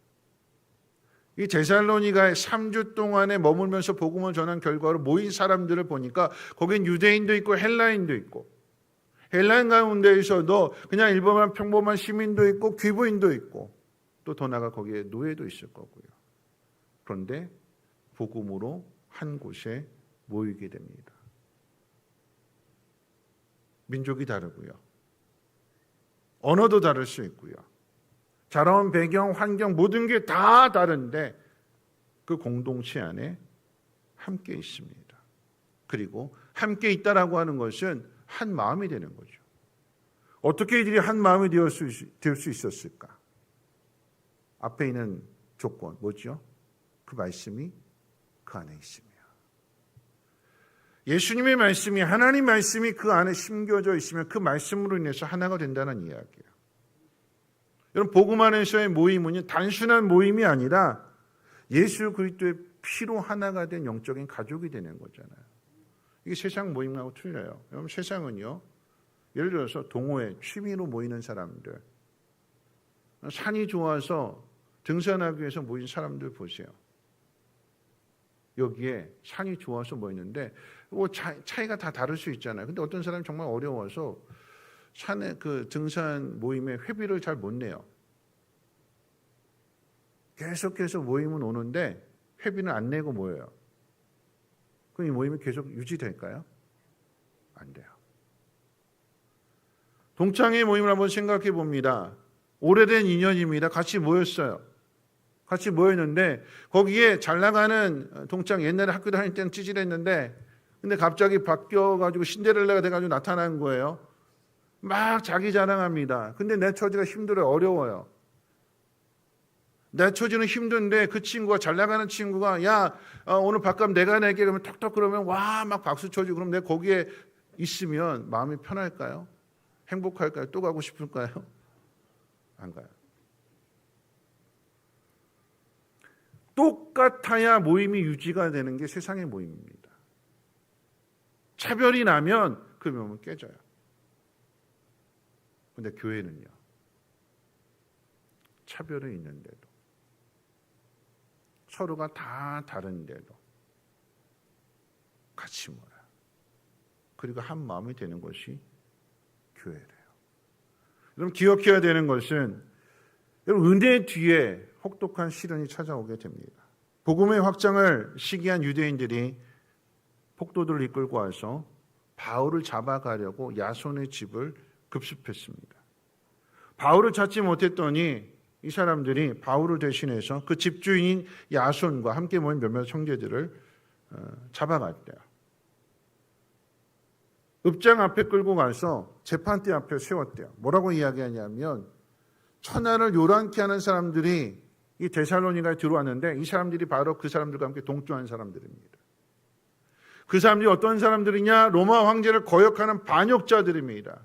이 데살로니가에 3주 동안에 머물면서 복음을 전한 결과로 모인 사람들을 보니까 거긴 유대인도 있고 헬라인도 있고 헬라인 가운데에서도 그냥 일반만 평범한 시민도 있고 귀부인도 있고 또 더 나아가 거기에 노예도 있을 거고요. 그런데 복음으로 한 곳에 모이게 됩니다. 민족이 다르고요. 언어도 다를 수 있고요. 자라온 배경, 환경 모든 게 다 다른데 그 공동체 안에 함께 있습니다. 그리고 함께 있다라고 하는 것은 한 마음이 되는 거죠. 어떻게 이들이 한 마음이 될 수 있었을까? 앞에 있는 조건 뭐죠? 그 말씀이 그 안에 있습니다. 예수님의 말씀이, 하나님 말씀이 그 안에 심겨져 있으면 그 말씀으로 인해서 하나가 된다는 이야기예요. 여러분, 복음 안에서의 모임은 단순한 모임이 아니라 예수 그리스도의 피로 하나가 된 영적인 가족이 되는 거잖아요. 이게 세상 모임하고 틀려요. 여러분, 세상은요, 예를 들어서 동호회, 취미로 모이는 사람들, 산이 좋아서 등산하기 위해서 모인 사람들 보세요. 여기에 산이 좋아서 모이는데 뭐 차이가 다 다를 수 있잖아요. 근데 어떤 사람이 정말 어려워서 산에 그 등산 모임에 회비를 잘 못 내요. 계속해서 모임은 오는데 회비는 안 내고 모여요. 그럼 이 모임이 계속 유지될까요? 안 돼요. 동창회 모임을 한번 생각해 봅니다. 오래된 인연입니다. 같이 모였어요. 같이 모였는데 거기에 잘 나가는 동창, 옛날에 학교 다닐 때는 찌질했는데 근데 갑자기 바뀌어가지고 신데렐라가 돼가지고 나타난 거예요. 막 자기 자랑합니다. 근데 내 처지가 힘들어요. 어려워요. 내 처지는 힘든데 그 친구가, 잘 나가는 친구가 야 오늘 밥값 내가 내게 그러면 턱턱 그러면 와 막 박수 쳐주고, 그럼 내가 거기에 있으면 마음이 편할까요? 행복할까요? 또 가고 싶을까요? 안 가요. 똑같아야 모임이 유지가 되는 게 세상의 모임입니다. 차별이 나면 그 모임은 깨져요. 그런데 교회는요, 차별이 있는데도, 서로가 다 다른데도 같이 모여요. 그리고 한 마음이 되는 것이 교회래요. 여러분, 기억해야 되는 것은, 여러분, 은혜 뒤에 혹독한 시련이 찾아오게 됩니다. 복음의 확장을 시기한 유대인들이 폭도들을 이끌고 와서 바울을 잡아가려고 야손의 집을 급습했습니다. 바울을 찾지 못했더니 이 사람들이 바울을 대신해서 그 집주인인 야손과 함께 모인 몇몇 형제들을 잡아갔대요. 읍장 앞에 끌고 가서 재판대 앞에 세웠대요. 뭐라고 이야기하냐면, 천하를 요란케 하는 사람들이 이 데살로니가에 들어왔는데 이 사람들이 바로 그 사람들과 함께 동조한 사람들입니다. 그 사람들이 어떤 사람들이냐? 로마 황제를 거역하는 반역자들입니다.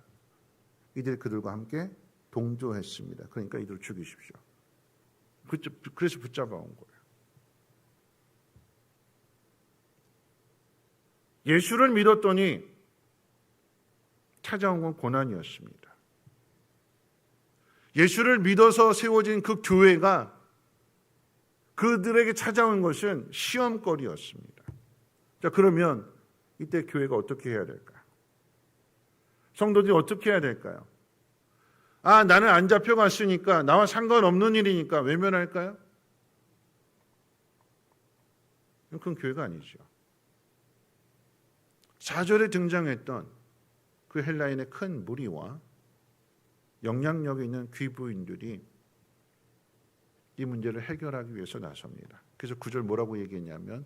이들이 그들과 함께 동조했습니다. 그러니까 이들을 죽이십시오. 그래서 붙잡아 온 거예요. 예수를 믿었더니 찾아온 건 고난이었습니다. 예수를 믿어서 세워진 그 교회가 그들에게 찾아온 것은 시험거리였습니다. 자, 그러면 이때 교회가 어떻게 해야 될까요? 성도들이 어떻게 해야 될까요? 아, 나는 안 잡혀갔으니까, 나와 상관없는 일이니까 외면할까요? 그건 교회가 아니죠. 4절에 등장했던 그 헬라인의 큰 무리와 영향력이 있는 귀부인들이 이 문제를 해결하기 위해서 나섭니다. 그래서 9절 뭐라고 얘기했냐면,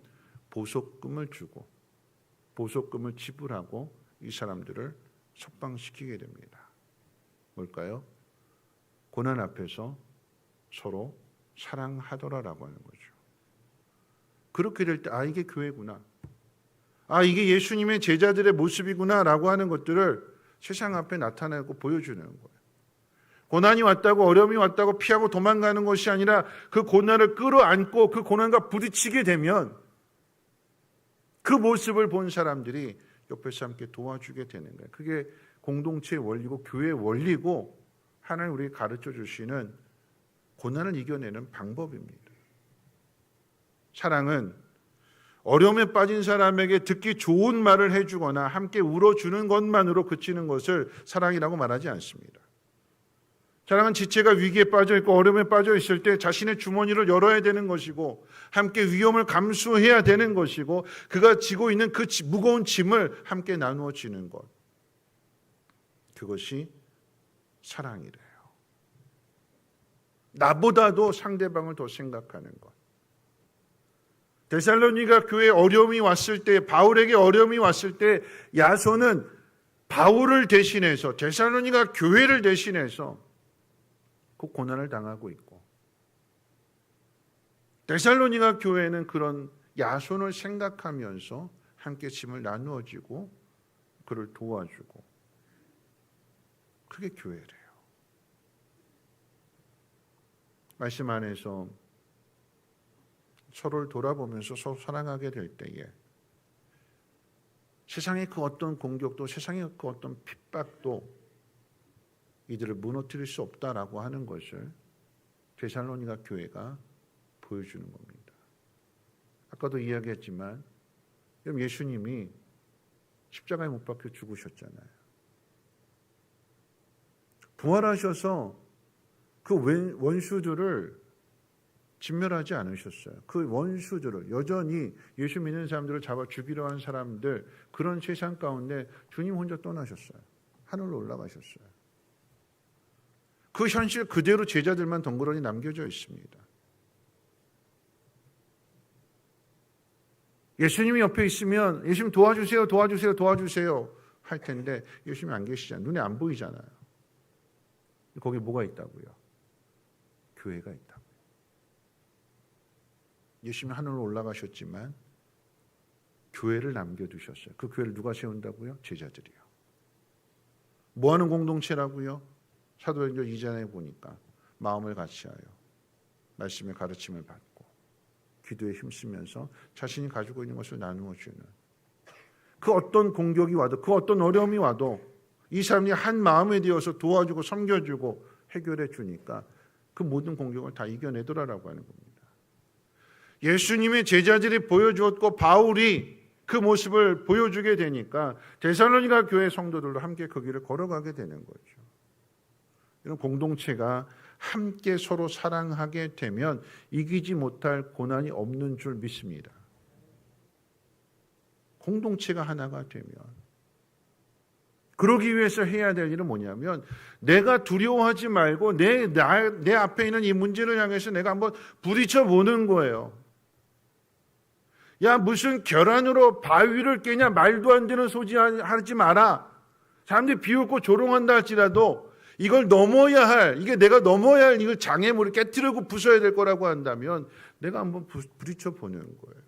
보석금을 주고 보석금을 지불하고 이 사람들을 석방시키게 됩니다. 뭘까요? 고난 앞에서 서로 사랑하더라라고 하는 거죠. 그렇게 될 때, 아, 이게 교회구나, 아, 이게 예수님의 제자들의 모습이구나라고 하는 것들을 세상 앞에 나타내고 보여주는 거예요. 고난이 왔다고, 어려움이 왔다고 피하고 도망가는 것이 아니라 그 고난을 끌어안고 그 고난과 부딪히게 되면 그 모습을 본 사람들이 옆에서 함께 도와주게 되는 거예요. 그게 공동체의 원리고 교회의 원리고 하나님 우리에게 가르쳐 주시는 고난을 이겨내는 방법입니다. 사랑은 어려움에 빠진 사람에게 듣기 좋은 말을 해주거나 함께 울어주는 것만으로 그치는 것을 사랑이라고 말하지 않습니다. 사랑은 지체가 위기에 빠져 있고 어려움에 빠져 있을 때 자신의 주머니를 열어야 되는 것이고, 함께 위험을 감수해야 되는 것이고, 그가 지고 있는 그 무거운 짐을 함께 나누어 지는 것, 그것이 사랑이래요. 나보다도 상대방을 더 생각하는 것. 데살로니가 교회에 어려움이 왔을 때, 바울에게 어려움이 왔을 때 야손은 바울을 대신해서, 데살로니가 교회를 대신해서 그 고난을 당하고 있고, 데살로니가 교회는 그런 야손을 생각하면서 함께 짐을 나누어지고 그를 도와주고, 그게 교회래요. 말씀 안에서 서로를 돌아보면서 서로 사랑하게 될 때에 세상의 그 어떤 공격도, 세상의 그 어떤 핍박도 이들을 무너뜨릴 수 없다라고 하는 것을 데살로니가 교회가 보여주는 겁니다. 아까도 이야기했지만 예수님이 십자가에 못 박혀 죽으셨잖아요. 부활하셔서 그 원수들을 진멸하지 않으셨어요. 그 원수들을, 여전히 예수 믿는 사람들을 잡아 죽이려 한 사람들, 그런 세상 가운데 주님 혼자 떠나셨어요. 하늘로 올라가셨어요. 그 현실 그대로 제자들만 덩그러니 남겨져 있습니다. 예수님이 옆에 있으면 예수님 도와주세요, 도와주세요, 도와주세요 할 텐데 예수님이 안 계시잖아요. 눈에 안 보이잖아요. 거기 뭐가 있다고요? 교회가 있다고요. 예수님이 하늘로 올라가셨지만 교회를 남겨두셨어요. 그 교회를 누가 세운다고요? 제자들이요. 뭐하는 공동체라고요? 사도행전 2장에 보니까 마음을 같이하여 말씀의 가르침을 받고 기도에 힘쓰면서 자신이 가지고 있는 것을 나누어 주는, 그 어떤 공격이 와도, 그 어떤 어려움이 와도 이 사람이 한 마음에 되어서 도와주고 섬겨주고 해결해 주니까 그 모든 공격을 다 이겨내더라라고 하는 겁니다. 예수님의 제자들이 보여주었고 바울이 그 모습을 보여주게 되니까 데살로니가 교회 성도들도 함께 그 길을 걸어가게 되는 거죠. 이런 공동체가 함께 서로 사랑하게 되면 이기지 못할 고난이 없는 줄 믿습니다. 공동체가 하나가 되면. 그러기 위해서 해야 될 일은 뭐냐면, 내가 두려워하지 말고 내 앞에 있는 이 문제를 향해서 내가 한번 부딪혀 보는 거예요. 야, 무슨 결안으로 바위를 깨냐, 말도 안 되는 소리 하지 마라. 사람들이 비웃고 조롱한다 할지라도 이걸 넘어야 할, 이게 내가 넘어야 할 이걸 장애물을 깨트리고 부숴야 될 거라고 한다면 내가 한번 부딪혀 보는 거예요.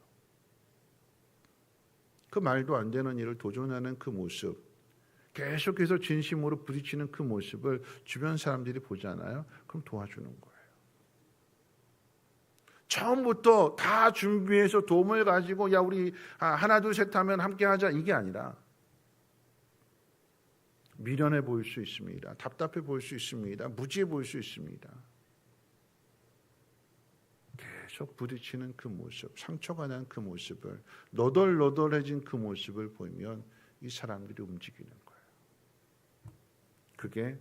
그 말도 안 되는 일을 도전하는 그 모습, 계속해서 진심으로 부딪히는 그 모습을 주변 사람들이 보잖아요. 그럼 도와주는 거예요. 처음부터 다 준비해서 도움을 가지고 야 우리 하나 둘 셋 하면 함께 하자, 이게 아니라 미련해 보일 수 있습니다. 답답해 보일 수 있습니다. 무지해 보일 수 있습니다. 계속 부딪히는 그 모습, 상처가 난 그 모습을, 너덜너덜해진 그 모습을 보면 이 사람들이 움직이는 거예요. 그게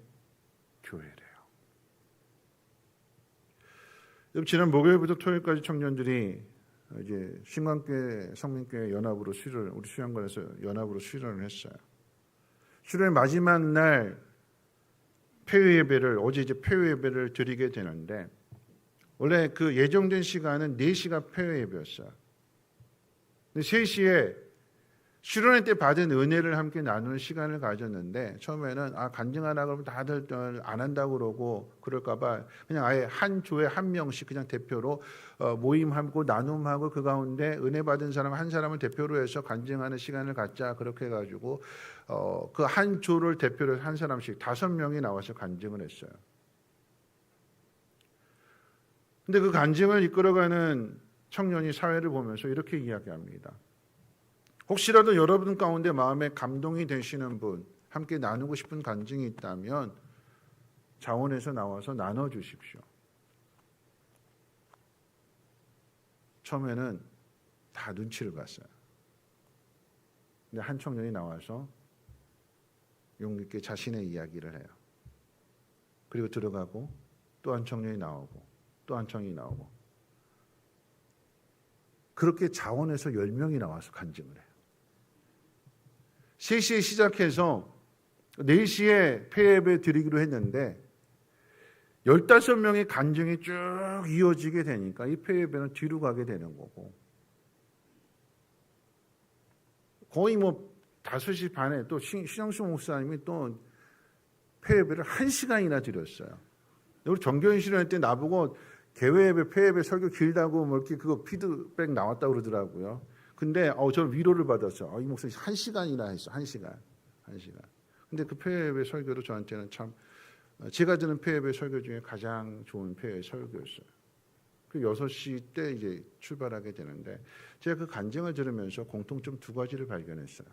교회래요. 지난 목요일부터 토요일까지 청년들이 이제 신광교회, 성민교회 연합으로 우리 수양관에서 연합으로 수련을 했어요. 수련의 마지막 날 폐회 예배를, 어제 이제 폐회 예배를 드리게 되는데, 원래 그 예정된 시간은 4시가 폐회 예배였어요. 근데 3시에 수련회 때 받은 은혜를 함께 나누는 시간을 가졌는데, 처음에는 간증하라 그러면 다들 안 한다고 그러고 그럴까봐 그냥 아예 한 조에 한 명씩 그냥 대표로 모임하고 나눔하고 그 가운데 은혜 받은 사람 한 사람을 대표로 해서 간증하는 시간을 갖자, 그렇게 해가지고 그 한 조를 대표로 한 사람씩 5명이 나와서 간증을 했어요. 근데 그 간증을 이끌어가는 청년이 사회를 보면서 이렇게 이야기합니다. 혹시라도 여러분 가운데 마음에 감동이 되시는 분, 함께 나누고 싶은 간증이 있다면 자원에서 나와서 나눠주십시오. 처음에는 다 눈치를 봤어요. 근데 한 청년이 나와서 용기 있게 자신의 이야기를 해요. 그리고 들어가고 또 한 청년이 나오고 또 한 청년이 나오고, 그렇게 자원에서 10명이 나와서 간증을 해요. 3시에 시작해서 4시에 폐예배 드리기로 했는데 15명의 간증이 쭉 이어지게 되니까 이 폐예배는 뒤로 가게 되는 거고, 거의 뭐 5시 반에 또 신영수 목사님이 또 폐예배를 1시간이나 드렸어요. 우리 정교인 실현회 때 나보고 개회예배, 폐예배 설교 길다고 뭐 이렇게 그거 피드백 나왔다고 그러더라고요. 근데 저는 위로를 받았어요. 이 목사님 1시간이나 했어. 1시간. 근데 그 폐예배 설교도 저한테는 참 제가 듣는 폐예배 설교 중에 가장 좋은 폐예배 설교였어요. 그 6시 때 이제 출발하게 되는데 제가 그 간증을 들으면서 공통점 2가지를 발견했어요.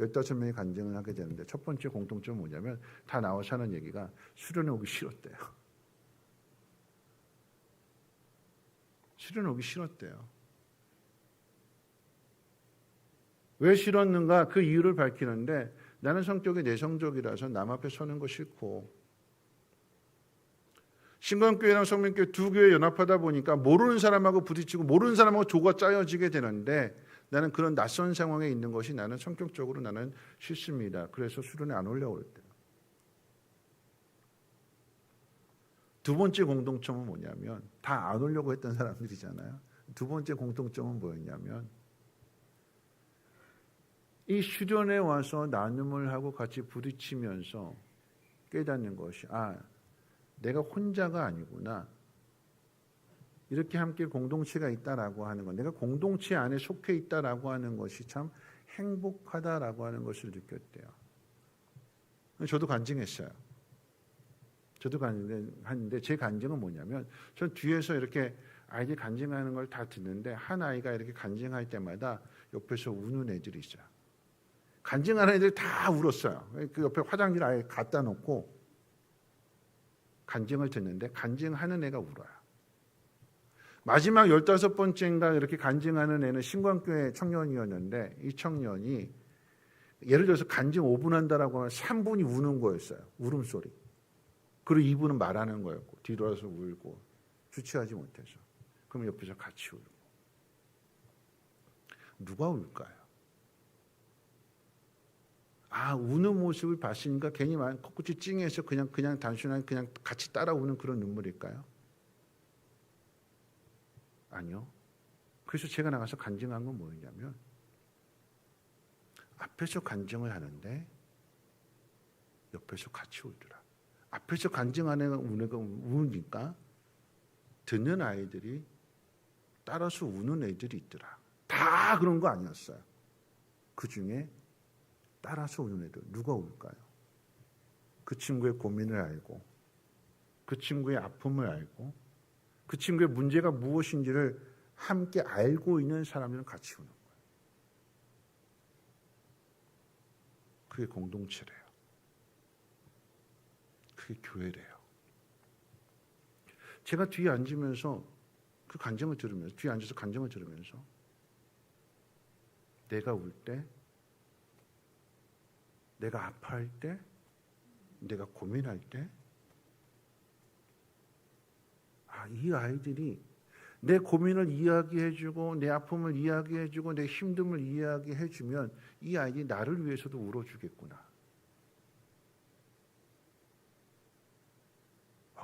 15명이 간증을 하게 되는데 첫 번째 공통점은 뭐냐면 다 나와서 하는 얘기가 수련회 오기 싫었대요. 수련회 오기 싫었대요. 왜 싫었는가 그 이유를 밝히는데 나는 성격이 내성적이라서 남 앞에 서는 거 싫고 신광교회랑 성민교회 두 교회 연합하다 보니까 모르는 사람하고 부딪히고 모르는 사람하고 조가 짜여지게 되는데 나는 그런 낯선 상황에 있는 것이 나는 성격적으로 나는 싫습니다. 그래서 수련회 안 오려고 그랬대요. 두 번째 공통점은 뭐냐면 다 안 오려고 했던 사람들이잖아요. 두 번째 공통점은 뭐였냐면 이 수련회 와서 나눔을 하고 같이 부딪히면서 깨닫는 것이 내가 혼자가 아니구나. 이렇게 함께 공동체가 있다라고 하는 것, 내가 공동체 안에 속해 있다라고 하는 것이 참 행복하다라고 하는 것을 느꼈대요. 저도 간증했어요. 저도 간증했는데 제 간증은 뭐냐면 전 뒤에서 이렇게 아이들이 간증하는 걸 다 듣는데 한 아이가 이렇게 간증할 때마다 옆에서 우는 애들이 있어요. 간증하는 애들이 다 울었어요. 그 옆에 화장지를 아예 갖다 놓고 간증을 듣는데 간증하는 애가 울어요. 마지막 15번째인가 이렇게 간증하는 애는 신광교회 청년이었는데 이 청년이 예를 들어서 간증 5분 한다라고 하면 3분이 우는 거였어요. 울음소리. 그리고 2분은 말하는 거였고 뒤로 와서 울고 주체하지 못해서. 그럼 옆에서 같이 울고. 누가 울까요? 우는 모습을 봤으니까 괜히 코끝이 찡해서 그냥 단순한 그냥 같이 따라 우는 그런 눈물일까요? 아니요. 그래서 제가 나가서 간증한 건 뭐였냐면 앞에서 간증을 하는데 옆에서 같이 울더라. 앞에서 간증하는 애가 우니까 듣는 아이들이 따라서 우는 애들이 있더라. 다 그런 거 아니었어요. 그 중에 따라서 우는 애들 누가 울까요? 그 친구의 고민을 알고 그 친구의 아픔을 알고 그 친구의 문제가 무엇인지를 함께 알고 있는 사람들은 같이 우는 거예요. 그게 공동체래요. 그게 교회래요. 제가 뒤에 앉으면서 그 간증을 들으면서 뒤에 앉아서 간증을 들으면서 내가 울 때 내가 아파할 때 내가 고민할 때 이 아이들이 내 고민을 이야기해주고 내 아픔을 이야기해주고 내 힘듦을 이야기해주면 이 아이들이 나를 위해서도 울어주겠구나.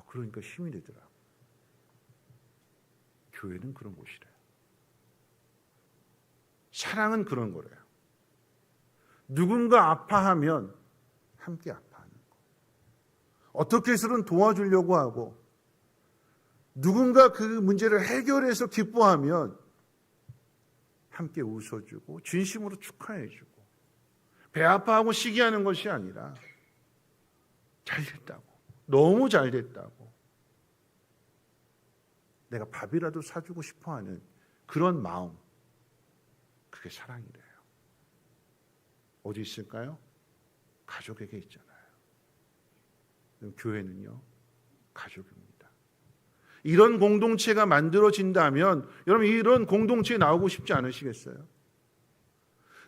그러니까 힘이 되더라. 교회는 그런 곳이래요. 사랑은 그런 거래요. 누군가 아파하면 함께 아파하는 거. 어떻게 해서든 도와주려고 하고 누군가 그 문제를 해결해서 기뻐하면 함께 웃어주고 진심으로 축하해주고 배 아파하고 시기하는 것이 아니라 잘 됐다고 너무 잘 됐다고 내가 밥이라도 사주고 싶어하는 그런 마음 그게 사랑이래요. 어디 있을까요? 가족에게 있잖아요. 교회는요 가족입니다. 이런 공동체가 만들어진다면 여러분 이런 공동체에 나오고 싶지 않으시겠어요?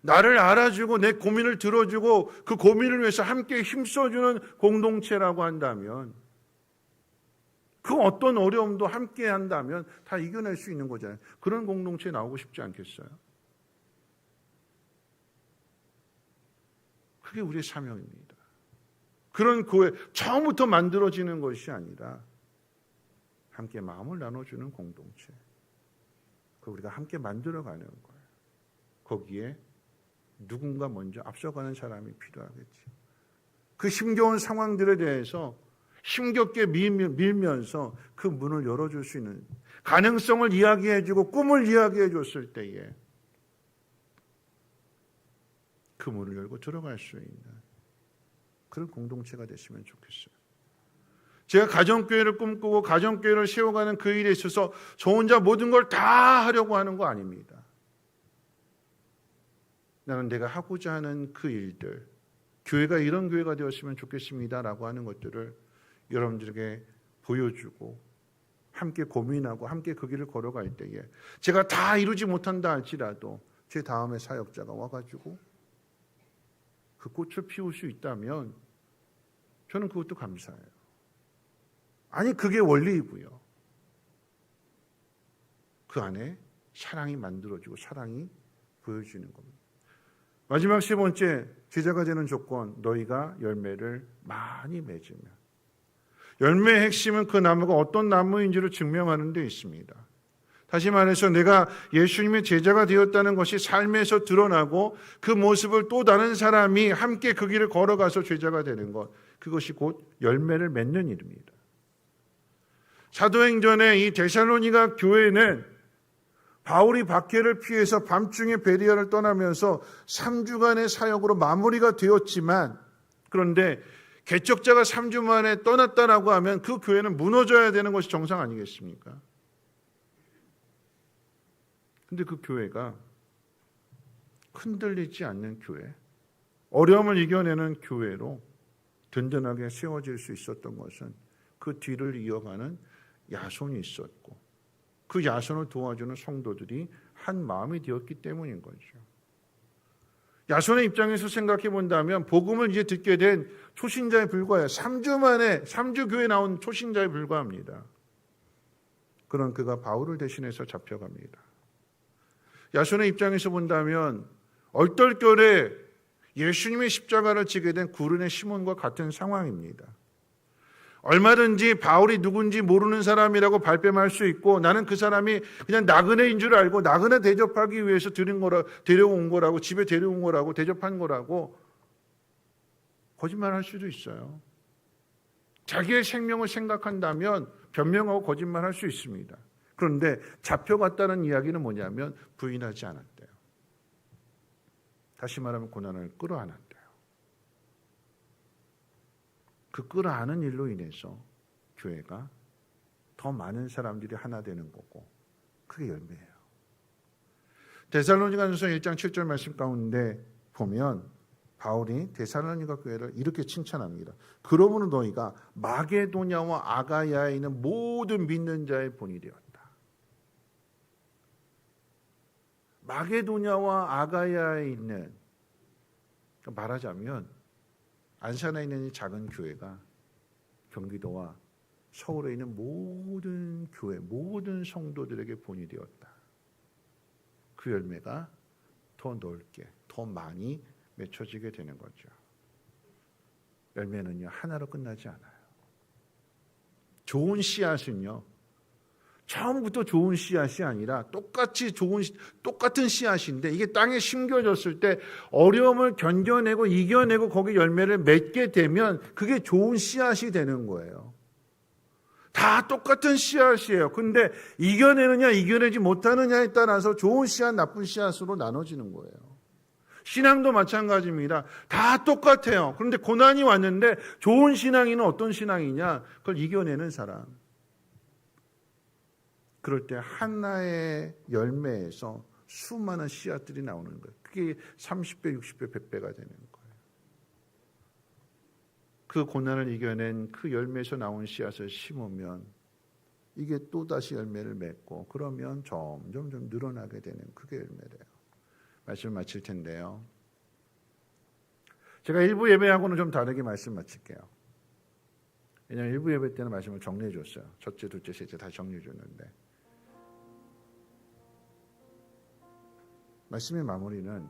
나를 알아주고 내 고민을 들어주고 그 고민을 위해서 함께 힘써주는 공동체라고 한다면 그 어떤 어려움도 함께 한다면 다 이겨낼 수 있는 거잖아요. 그런 공동체에 나오고 싶지 않겠어요? 그게 우리의 사명입니다. 그런 교회 처음부터 만들어지는 것이 아니라 함께 마음을 나눠주는 공동체. 그 우리가 함께 만들어가는 거예요. 거기에 누군가 먼저 앞서가는 사람이 필요하겠지. 그 힘겨운 상황들에 대해서 힘겹게 밀면서 그 문을 열어줄 수 있는, 가능성을 이야기해주고 꿈을 이야기해줬을 때에 그 문을 열고 들어갈 수 있는 그런 공동체가 됐으면 좋겠어요. 제가 가정교회를 꿈꾸고 가정교회를 세워가는 그 일에 있어서 저 혼자 모든 걸 다 하려고 하는 거 아닙니다. 나는 내가 하고자 하는 그 일들, 교회가 이런 교회가 되었으면 좋겠습니다라고 하는 것들을 여러분들에게 보여주고 함께 고민하고 함께 그 길을 걸어갈 때에 제가 다 이루지 못한다 할지라도 제 다음에 사역자가 와가지고 그 꽃을 피울 수 있다면 저는 그것도 감사해요. 아니 그게 원리이고요. 그 안에 사랑이 만들어지고 사랑이 보여지는 겁니다. 마지막 세 번째, 제자가 되는 조건, 너희가 열매를 많이 맺으면. 열매의 핵심은 그 나무가 어떤 나무인지를 증명하는 데 있습니다. 다시 말해서 내가 예수님의 제자가 되었다는 것이 삶에서 드러나고 그 모습을 또 다른 사람이 함께 그 길을 걸어가서 제자가 되는 것, 그것이 곧 열매를 맺는 일입니다. 사도행전의 이 데살로니가 교회는 바울이 박해를 피해서 밤중에 베레아를 떠나면서 3주간의 사역으로 마무리가 되었지만, 그런데 개척자가 3주 만에 떠났다라고 하면 그 교회는 무너져야 되는 것이 정상 아니겠습니까? 근데 그 교회가 흔들리지 않는 교회, 어려움을 이겨내는 교회로 든든하게 세워질 수 있었던 것은 그 뒤를 이어가는 야손이 있었고 그 야손을 도와주는 성도들이 한 마음이 되었기 때문인 거죠. 야손의 입장에서 생각해 본다면 복음을 이제 듣게 된 초신자에 불과해요. 3주 만에 3주 교회에 나온 초신자에 불과합니다. 그런 그가 바울을 대신해서 잡혀갑니다. 야손의 입장에서 본다면 얼떨결에 예수님의 십자가를 지게 된 구른의 시몬과 같은 상황입니다. 얼마든지 바울이 누군지 모르는 사람이라고 발뺌할 수 있고 나는 그 사람이 그냥 나그네인 줄 알고 나그네 대접하기 위해서 데려온 거라고, 집에 데려온 거라고, 대접한 거라고 거짓말할 수도 있어요. 자기의 생명을 생각한다면 변명하고 거짓말할 수 있습니다. 그런데 잡혀갔다는 이야기는 뭐냐면 부인하지 않았대요. 다시 말하면 고난을 끌어안았대요. 그 끌어안은 일로 인해서 교회가 더 많은 사람들이 하나 되는 거고 그게 열매예요. 데살로니가전서 1장 7절 말씀 가운데 보면 바울이 데살로니가 교회를 이렇게 칭찬합니다. 그러므로 너희가 마게도냐와 아가야에 있는 모든 믿는 자의 본이 되었다. 마게도냐와 아가야에 있는, 말하자면 안산에 있는 이 작은 교회가 경기도와 서울에 있는 모든 교회, 모든 성도들에게 본이 되었다. 그 열매가 더 넓게, 더 많이 맺혀지게 되는 거죠. 열매는요, 하나로 끝나지 않아요. 좋은 씨앗은요, 처음부터 좋은 씨앗이 아니라 똑같은 씨앗인데 이게 땅에 심겨졌을 때 어려움을 견뎌내고 이겨내고 거기 열매를 맺게 되면 그게 좋은 씨앗이 되는 거예요. 다 똑같은 씨앗이에요. 근데 이겨내느냐 이겨내지 못하느냐에 따라서 좋은 씨앗 나쁜 씨앗으로 나눠지는 거예요. 신앙도 마찬가지입니다. 다 똑같아요. 그런데 고난이 왔는데 좋은 신앙인은 어떤 신앙이냐? 그걸 이겨내는 사람. 그럴 때 하나의 열매에서 수많은 씨앗들이 나오는 거예요. 그게 30배, 60배, 100배가 되는 거예요. 그 고난을 이겨낸 그 열매에서 나온 씨앗을 심으면 이게 또다시 열매를 맺고 그러면 점점 늘어나게 되는 그게 열매래요. 말씀을 마칠 텐데요. 제가 일부 예배하고는 좀 다르게 말씀 마칠게요. 왜냐하면 일부 예배 때는 말씀을 정리해 줬어요. 첫째, 둘째, 셋째 다 정리해 줬는데 말씀의 마무리는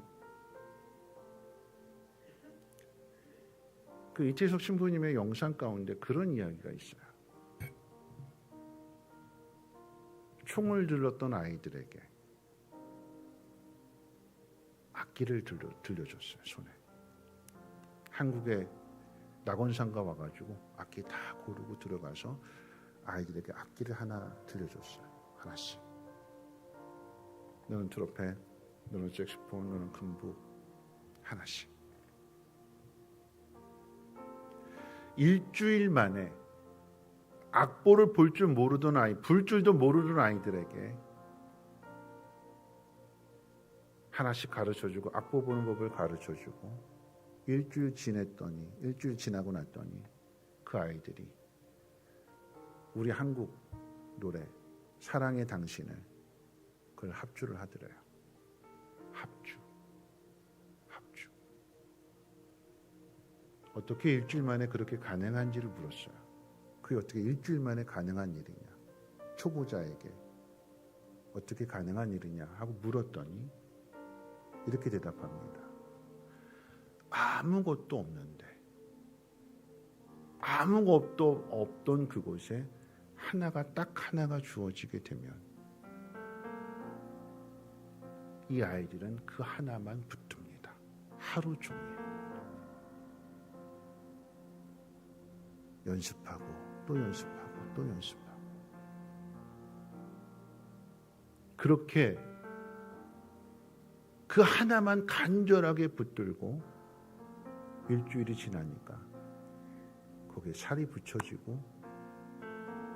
그 이태석 신부님의 영상 가운데 그런 이야기가 있어요. 총을 들렀던 아이들에게 막 악기를 들려줬어요. 손에. 한국에 낙원상가 와가지고 악기 다 고르고 들어가서 아이들에게 악기를 하나 들려줬어요. 하나씩. 너는 트럼펫, 너는 색소폰, 너는 금부. 하나씩. 일주일 만에 악보를 볼 줄 모르던 아이, 불 줄도 모르던 아이들에게 하나씩 가르쳐주고 악보 보는 법을 가르쳐주고 일주일 지나고 났더니 그 아이들이 우리 한국 노래 사랑의 당신을 그걸 합주를 하더래요. 합주. 어떻게 일주일 만에 그렇게 가능한지를 물었어요. 그게 어떻게 일주일 만에 가능한 일이냐. 초보자에게 어떻게 가능한 일이냐 하고 물었더니 이렇게 대답합니다. 아무것도 없는데 아무것도 없던 그곳에 딱 하나가 주어지게 되면 이 아이들은 그 하나만 붙듭니다. 하루 종일 연습하고 또 연습하고 또 연습하고 그렇게 그 하나만 간절하게 붙들고 일주일이 지나니까 거기에 살이 붙여지고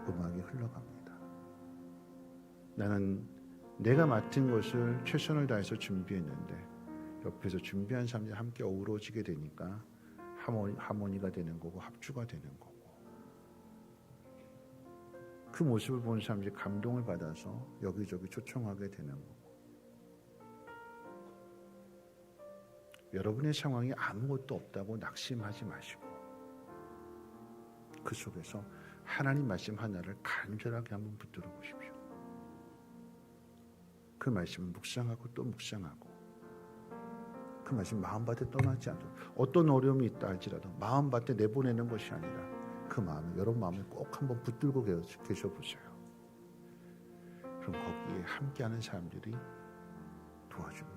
음악이 흘러갑니다. 나는 내가 맡은 것을 최선을 다해서 준비했는데 옆에서 준비한 사람들이 함께 어우러지게 되니까 하모니가 되는 거고 합주가 되는 거고 그 모습을 보는 사람들이 감동을 받아서 여기저기 초청하게 되는 거고 여러분의 상황이 아무것도 없다고 낙심하지 마시고 그 속에서 하나님 말씀 하나를 간절하게 한번 붙들어 보십시오. 그 말씀을 묵상하고 또 묵상하고 그 말씀 마음밭에 떠나지 않도록 어떤 어려움이 있다 할지라도 마음밭에 내보내는 것이 아니라 그 마음을 여러분 마음을 꼭 한번 붙들고 계셔보세요. 그럼 거기에 함께하는 사람들이 도와줍니다.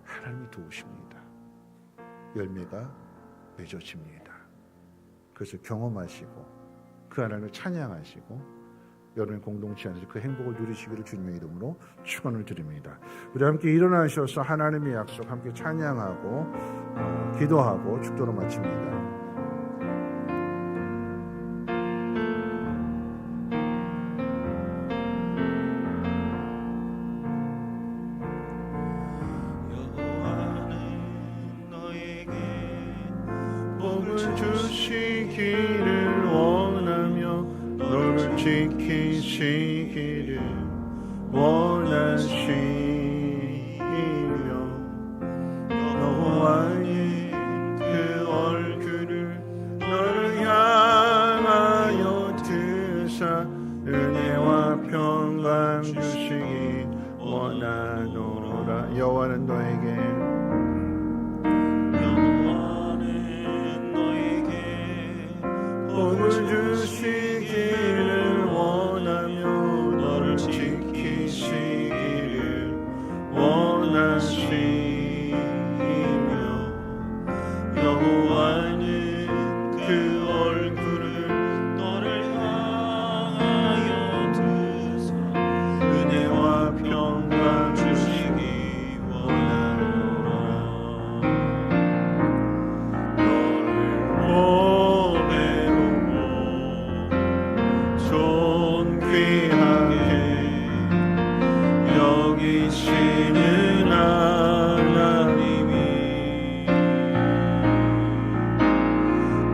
하나님이 도우십니다. 열매가 맺어집니다. 그래서 경험하시고 그 하나님을 찬양하시고 여러분의 공동체 안에서 그 행복을 누리시기를 주님의 이름으로 축원을 드립니다. 우리 함께 일어나셔서 하나님의 약속 함께 찬양하고 기도하고 축도로 마칩니다. 주시기를 원하며 너를 지키시기를 원하시며 여호와의 그 얼굴을 너를 향하여 드사 은혜와 평강 주시기 원하노라. 여호와는 너에게 복을 주시기를 원하며 너를 지키시기를 원하시며 여호와는 그 얼굴을 너를 향하여 드사 은혜와 평강 주시기 원하노라. 여기시는 하나님이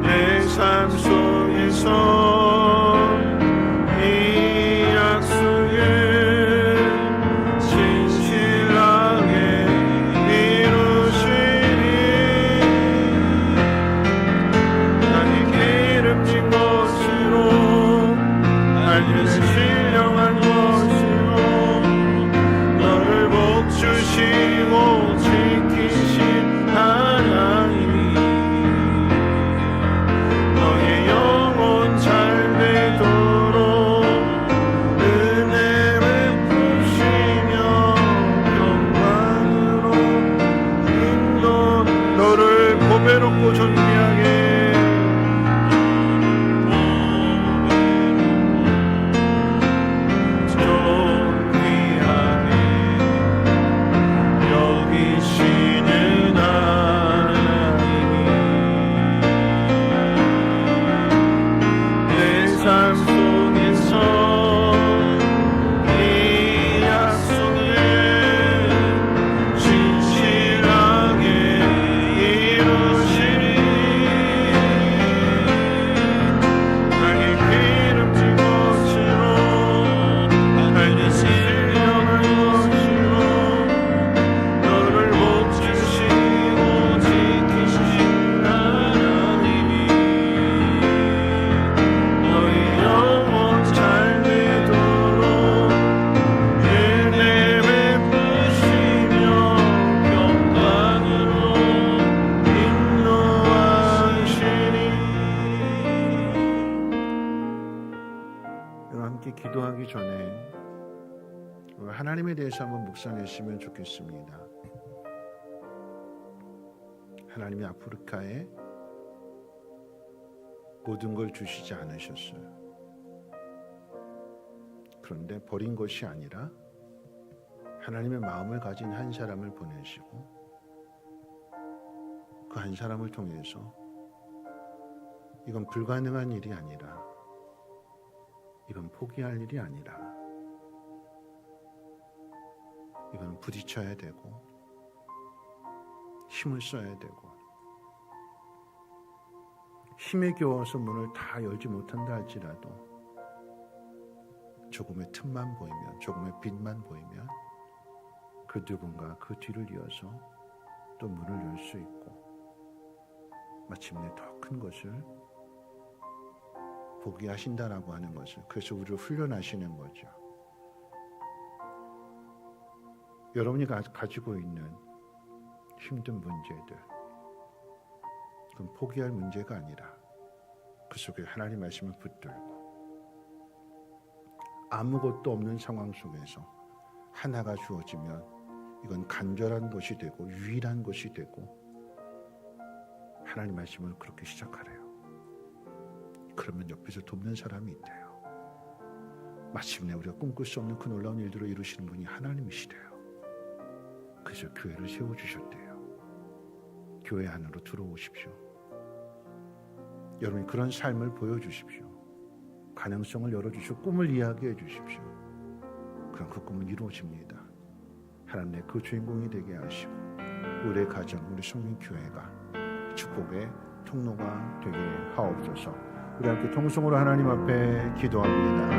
내 삶 속에서 이 약속을 진실하게 이루시니 나의 기름진 것으로 알려주시니 함께 기도하기 전에 하나님에 대해서 한번 묵상했으면 좋겠습니다. 하나님이 아프리카에 모든 걸 주시지 않으셨어요. 그런데 버린 것이 아니라 하나님의 마음을 가진 한 사람을 보내시고 그 한 사람을 통해서 이건 불가능한 일이 아니라, 이건 포기할 일이 아니라, 이건 부딪혀야 되고 힘을 써야 되고, 힘에 겨워서 문을 다 열지 못한다 할지라도 조금의 틈만 보이면, 조금의 빛만 보이면 그 누군가 그 뒤를 이어서 또 문을 열 수 있고 마침내 더 큰 것을 보게 하신다라고 하는 것을, 그래서 우리를 훈련하시는 거죠. 여러분이 가지고 있는 힘든 문제들, 그건 포기할 문제가 아니라 그 속에 하나님 말씀을 붙들고 아무것도 없는 상황 속에서 하나가 주어지면 이건 간절한 것이 되고 유일한 것이 되고 하나님 말씀을 그렇게 시작하래요. 그러면 옆에서 돕는 사람이 있대요. 마침내 우리가 꿈꿀 수 없는 그 놀라운 일들을 이루시는 분이 하나님이시래요. 그래서 교회를 세워주셨대요. 교회 안으로 들어오십시오. 여러분이 그런 삶을 보여주십시오. 가능성을 열어주시고 꿈을 이야기해 주십시오. 그럼 그 꿈은 이루어집니다. 하나님의 그 주인공이 되게 하시고 우리의 가정, 우리 성민교회가 축복의 통로가 되게 하옵소서. 우리 함께 통성으로 하나님 앞에 기도합니다.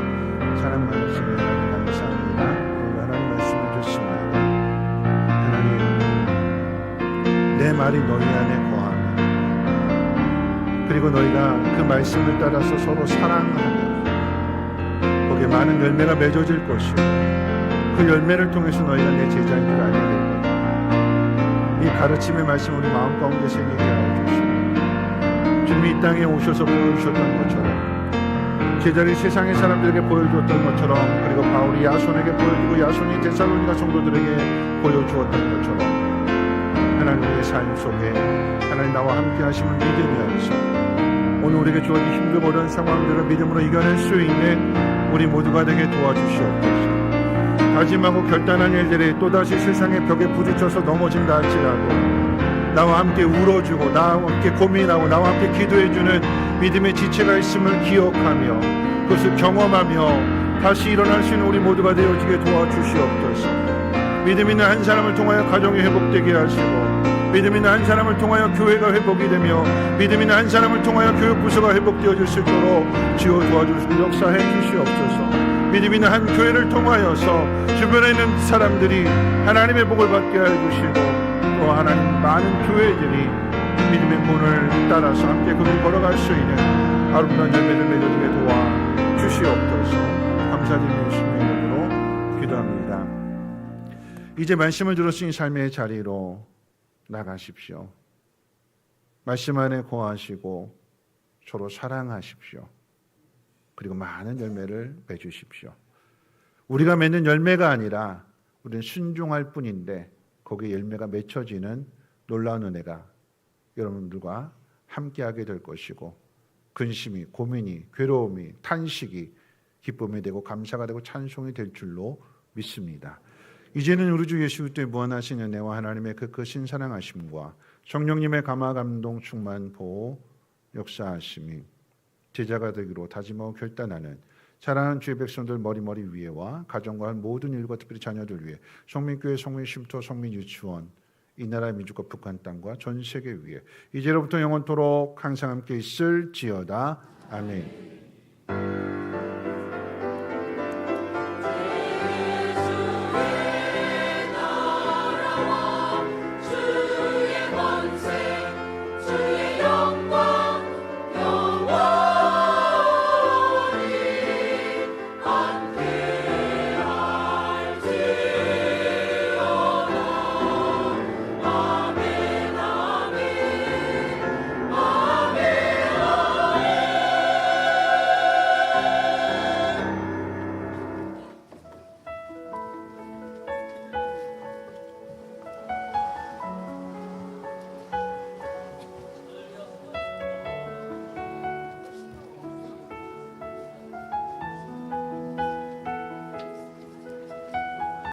사랑 많으시면 하나님 감사합니다. 오늘 하나님 말씀을 듣습니다. 하나님, 내 말이 너희 안에 거하며 그리고 너희가 그 말씀을 따라서 서로 사랑하며 거기에 많은 열매가 맺어질 것이고 그 열매를 통해서 너희가 내 제자인 줄 알게 될 것이고 이 가르침의 말씀 우리 마음 가운데 새기게 하여 주시고 주님이 이 땅에 오셔서 보여주셨던 것처럼 제자리 세상의 사람들에게 보여주었던 것처럼 그리고 바울이 야손에게 보여주고 야손이 데살로니가 성도들에게 보여주었던 것처럼 하나님의 삶 속에 하나님 나와 함께 하심을 믿으면서 오늘 우리에게 주어진 힘들고 어려운 상황들을 믿음으로 이겨낼 수 있는 우리 모두가 되게 도와주시옵소서. 다짐하고 결단한 일들이 또다시 세상의 벽에 부딪혀서 넘어진다 할지라도 나와 함께 울어주고 나와 함께 고민하고 나와 함께 기도해주는 믿음의 지체가 있음을 기억하며 그것을 경험하며 다시 일어날 수 있는 우리 모두가 되어지게 도와주시옵소서. 믿음 있는 한 사람을 통하여 가정이 회복되게 하시고 믿음 있는 한 사람을 통하여 교회가 회복이 되며 믿음 있는 한 사람을 통하여 교육부서가 회복되어질 수 있도록 주여 도와주시고 역사해 주시옵소서. 믿음 있는 한 교회를 통하여서 주변에 있는 사람들이 하나님의 복을 받게 해주시고 또 하나님 많은 교회들이 믿음의 문을 따라서 함께 그 길 걸어갈 수 있는 아름다운 열매를 맺어주게 도와주시옵소서. 감사드리며 주님의 이름으로 기도합니다. 이제 말씀을 들었으니 삶의 자리로 나가십시오. 말씀 안에 거하시고 서로 사랑하십시오. 그리고 많은 열매를 맺으십시오. 우리가 맺는 열매가 아니라 우리는 순종할 뿐인데 거기에 열매가 맺혀지는 놀라운 은혜가 여러분들과 함께하게 될 것이고 근심이, 고민이, 괴로움이, 탄식이 기쁨이 되고 감사가 되고 찬송이 될 줄로 믿습니다. 이제는 우리 주 예수 그리스도의 무한하신 은혜와 하나님의 그 크신 사랑하심과 성령님의 감화 감동 충만 보호 역사하심이 제자가 되기로 다짐하고 결단하는 사랑하는 주의 백성들 머리머리 위에와 가정과 모든 일과 특별히 자녀들 위해 성민교회, 성민쉼터, 성민유치원 이 나라의 민족과 북한 땅과 전 세계 위에 이제로부터 영원토록 항상 함께 있을지어다. 아멘.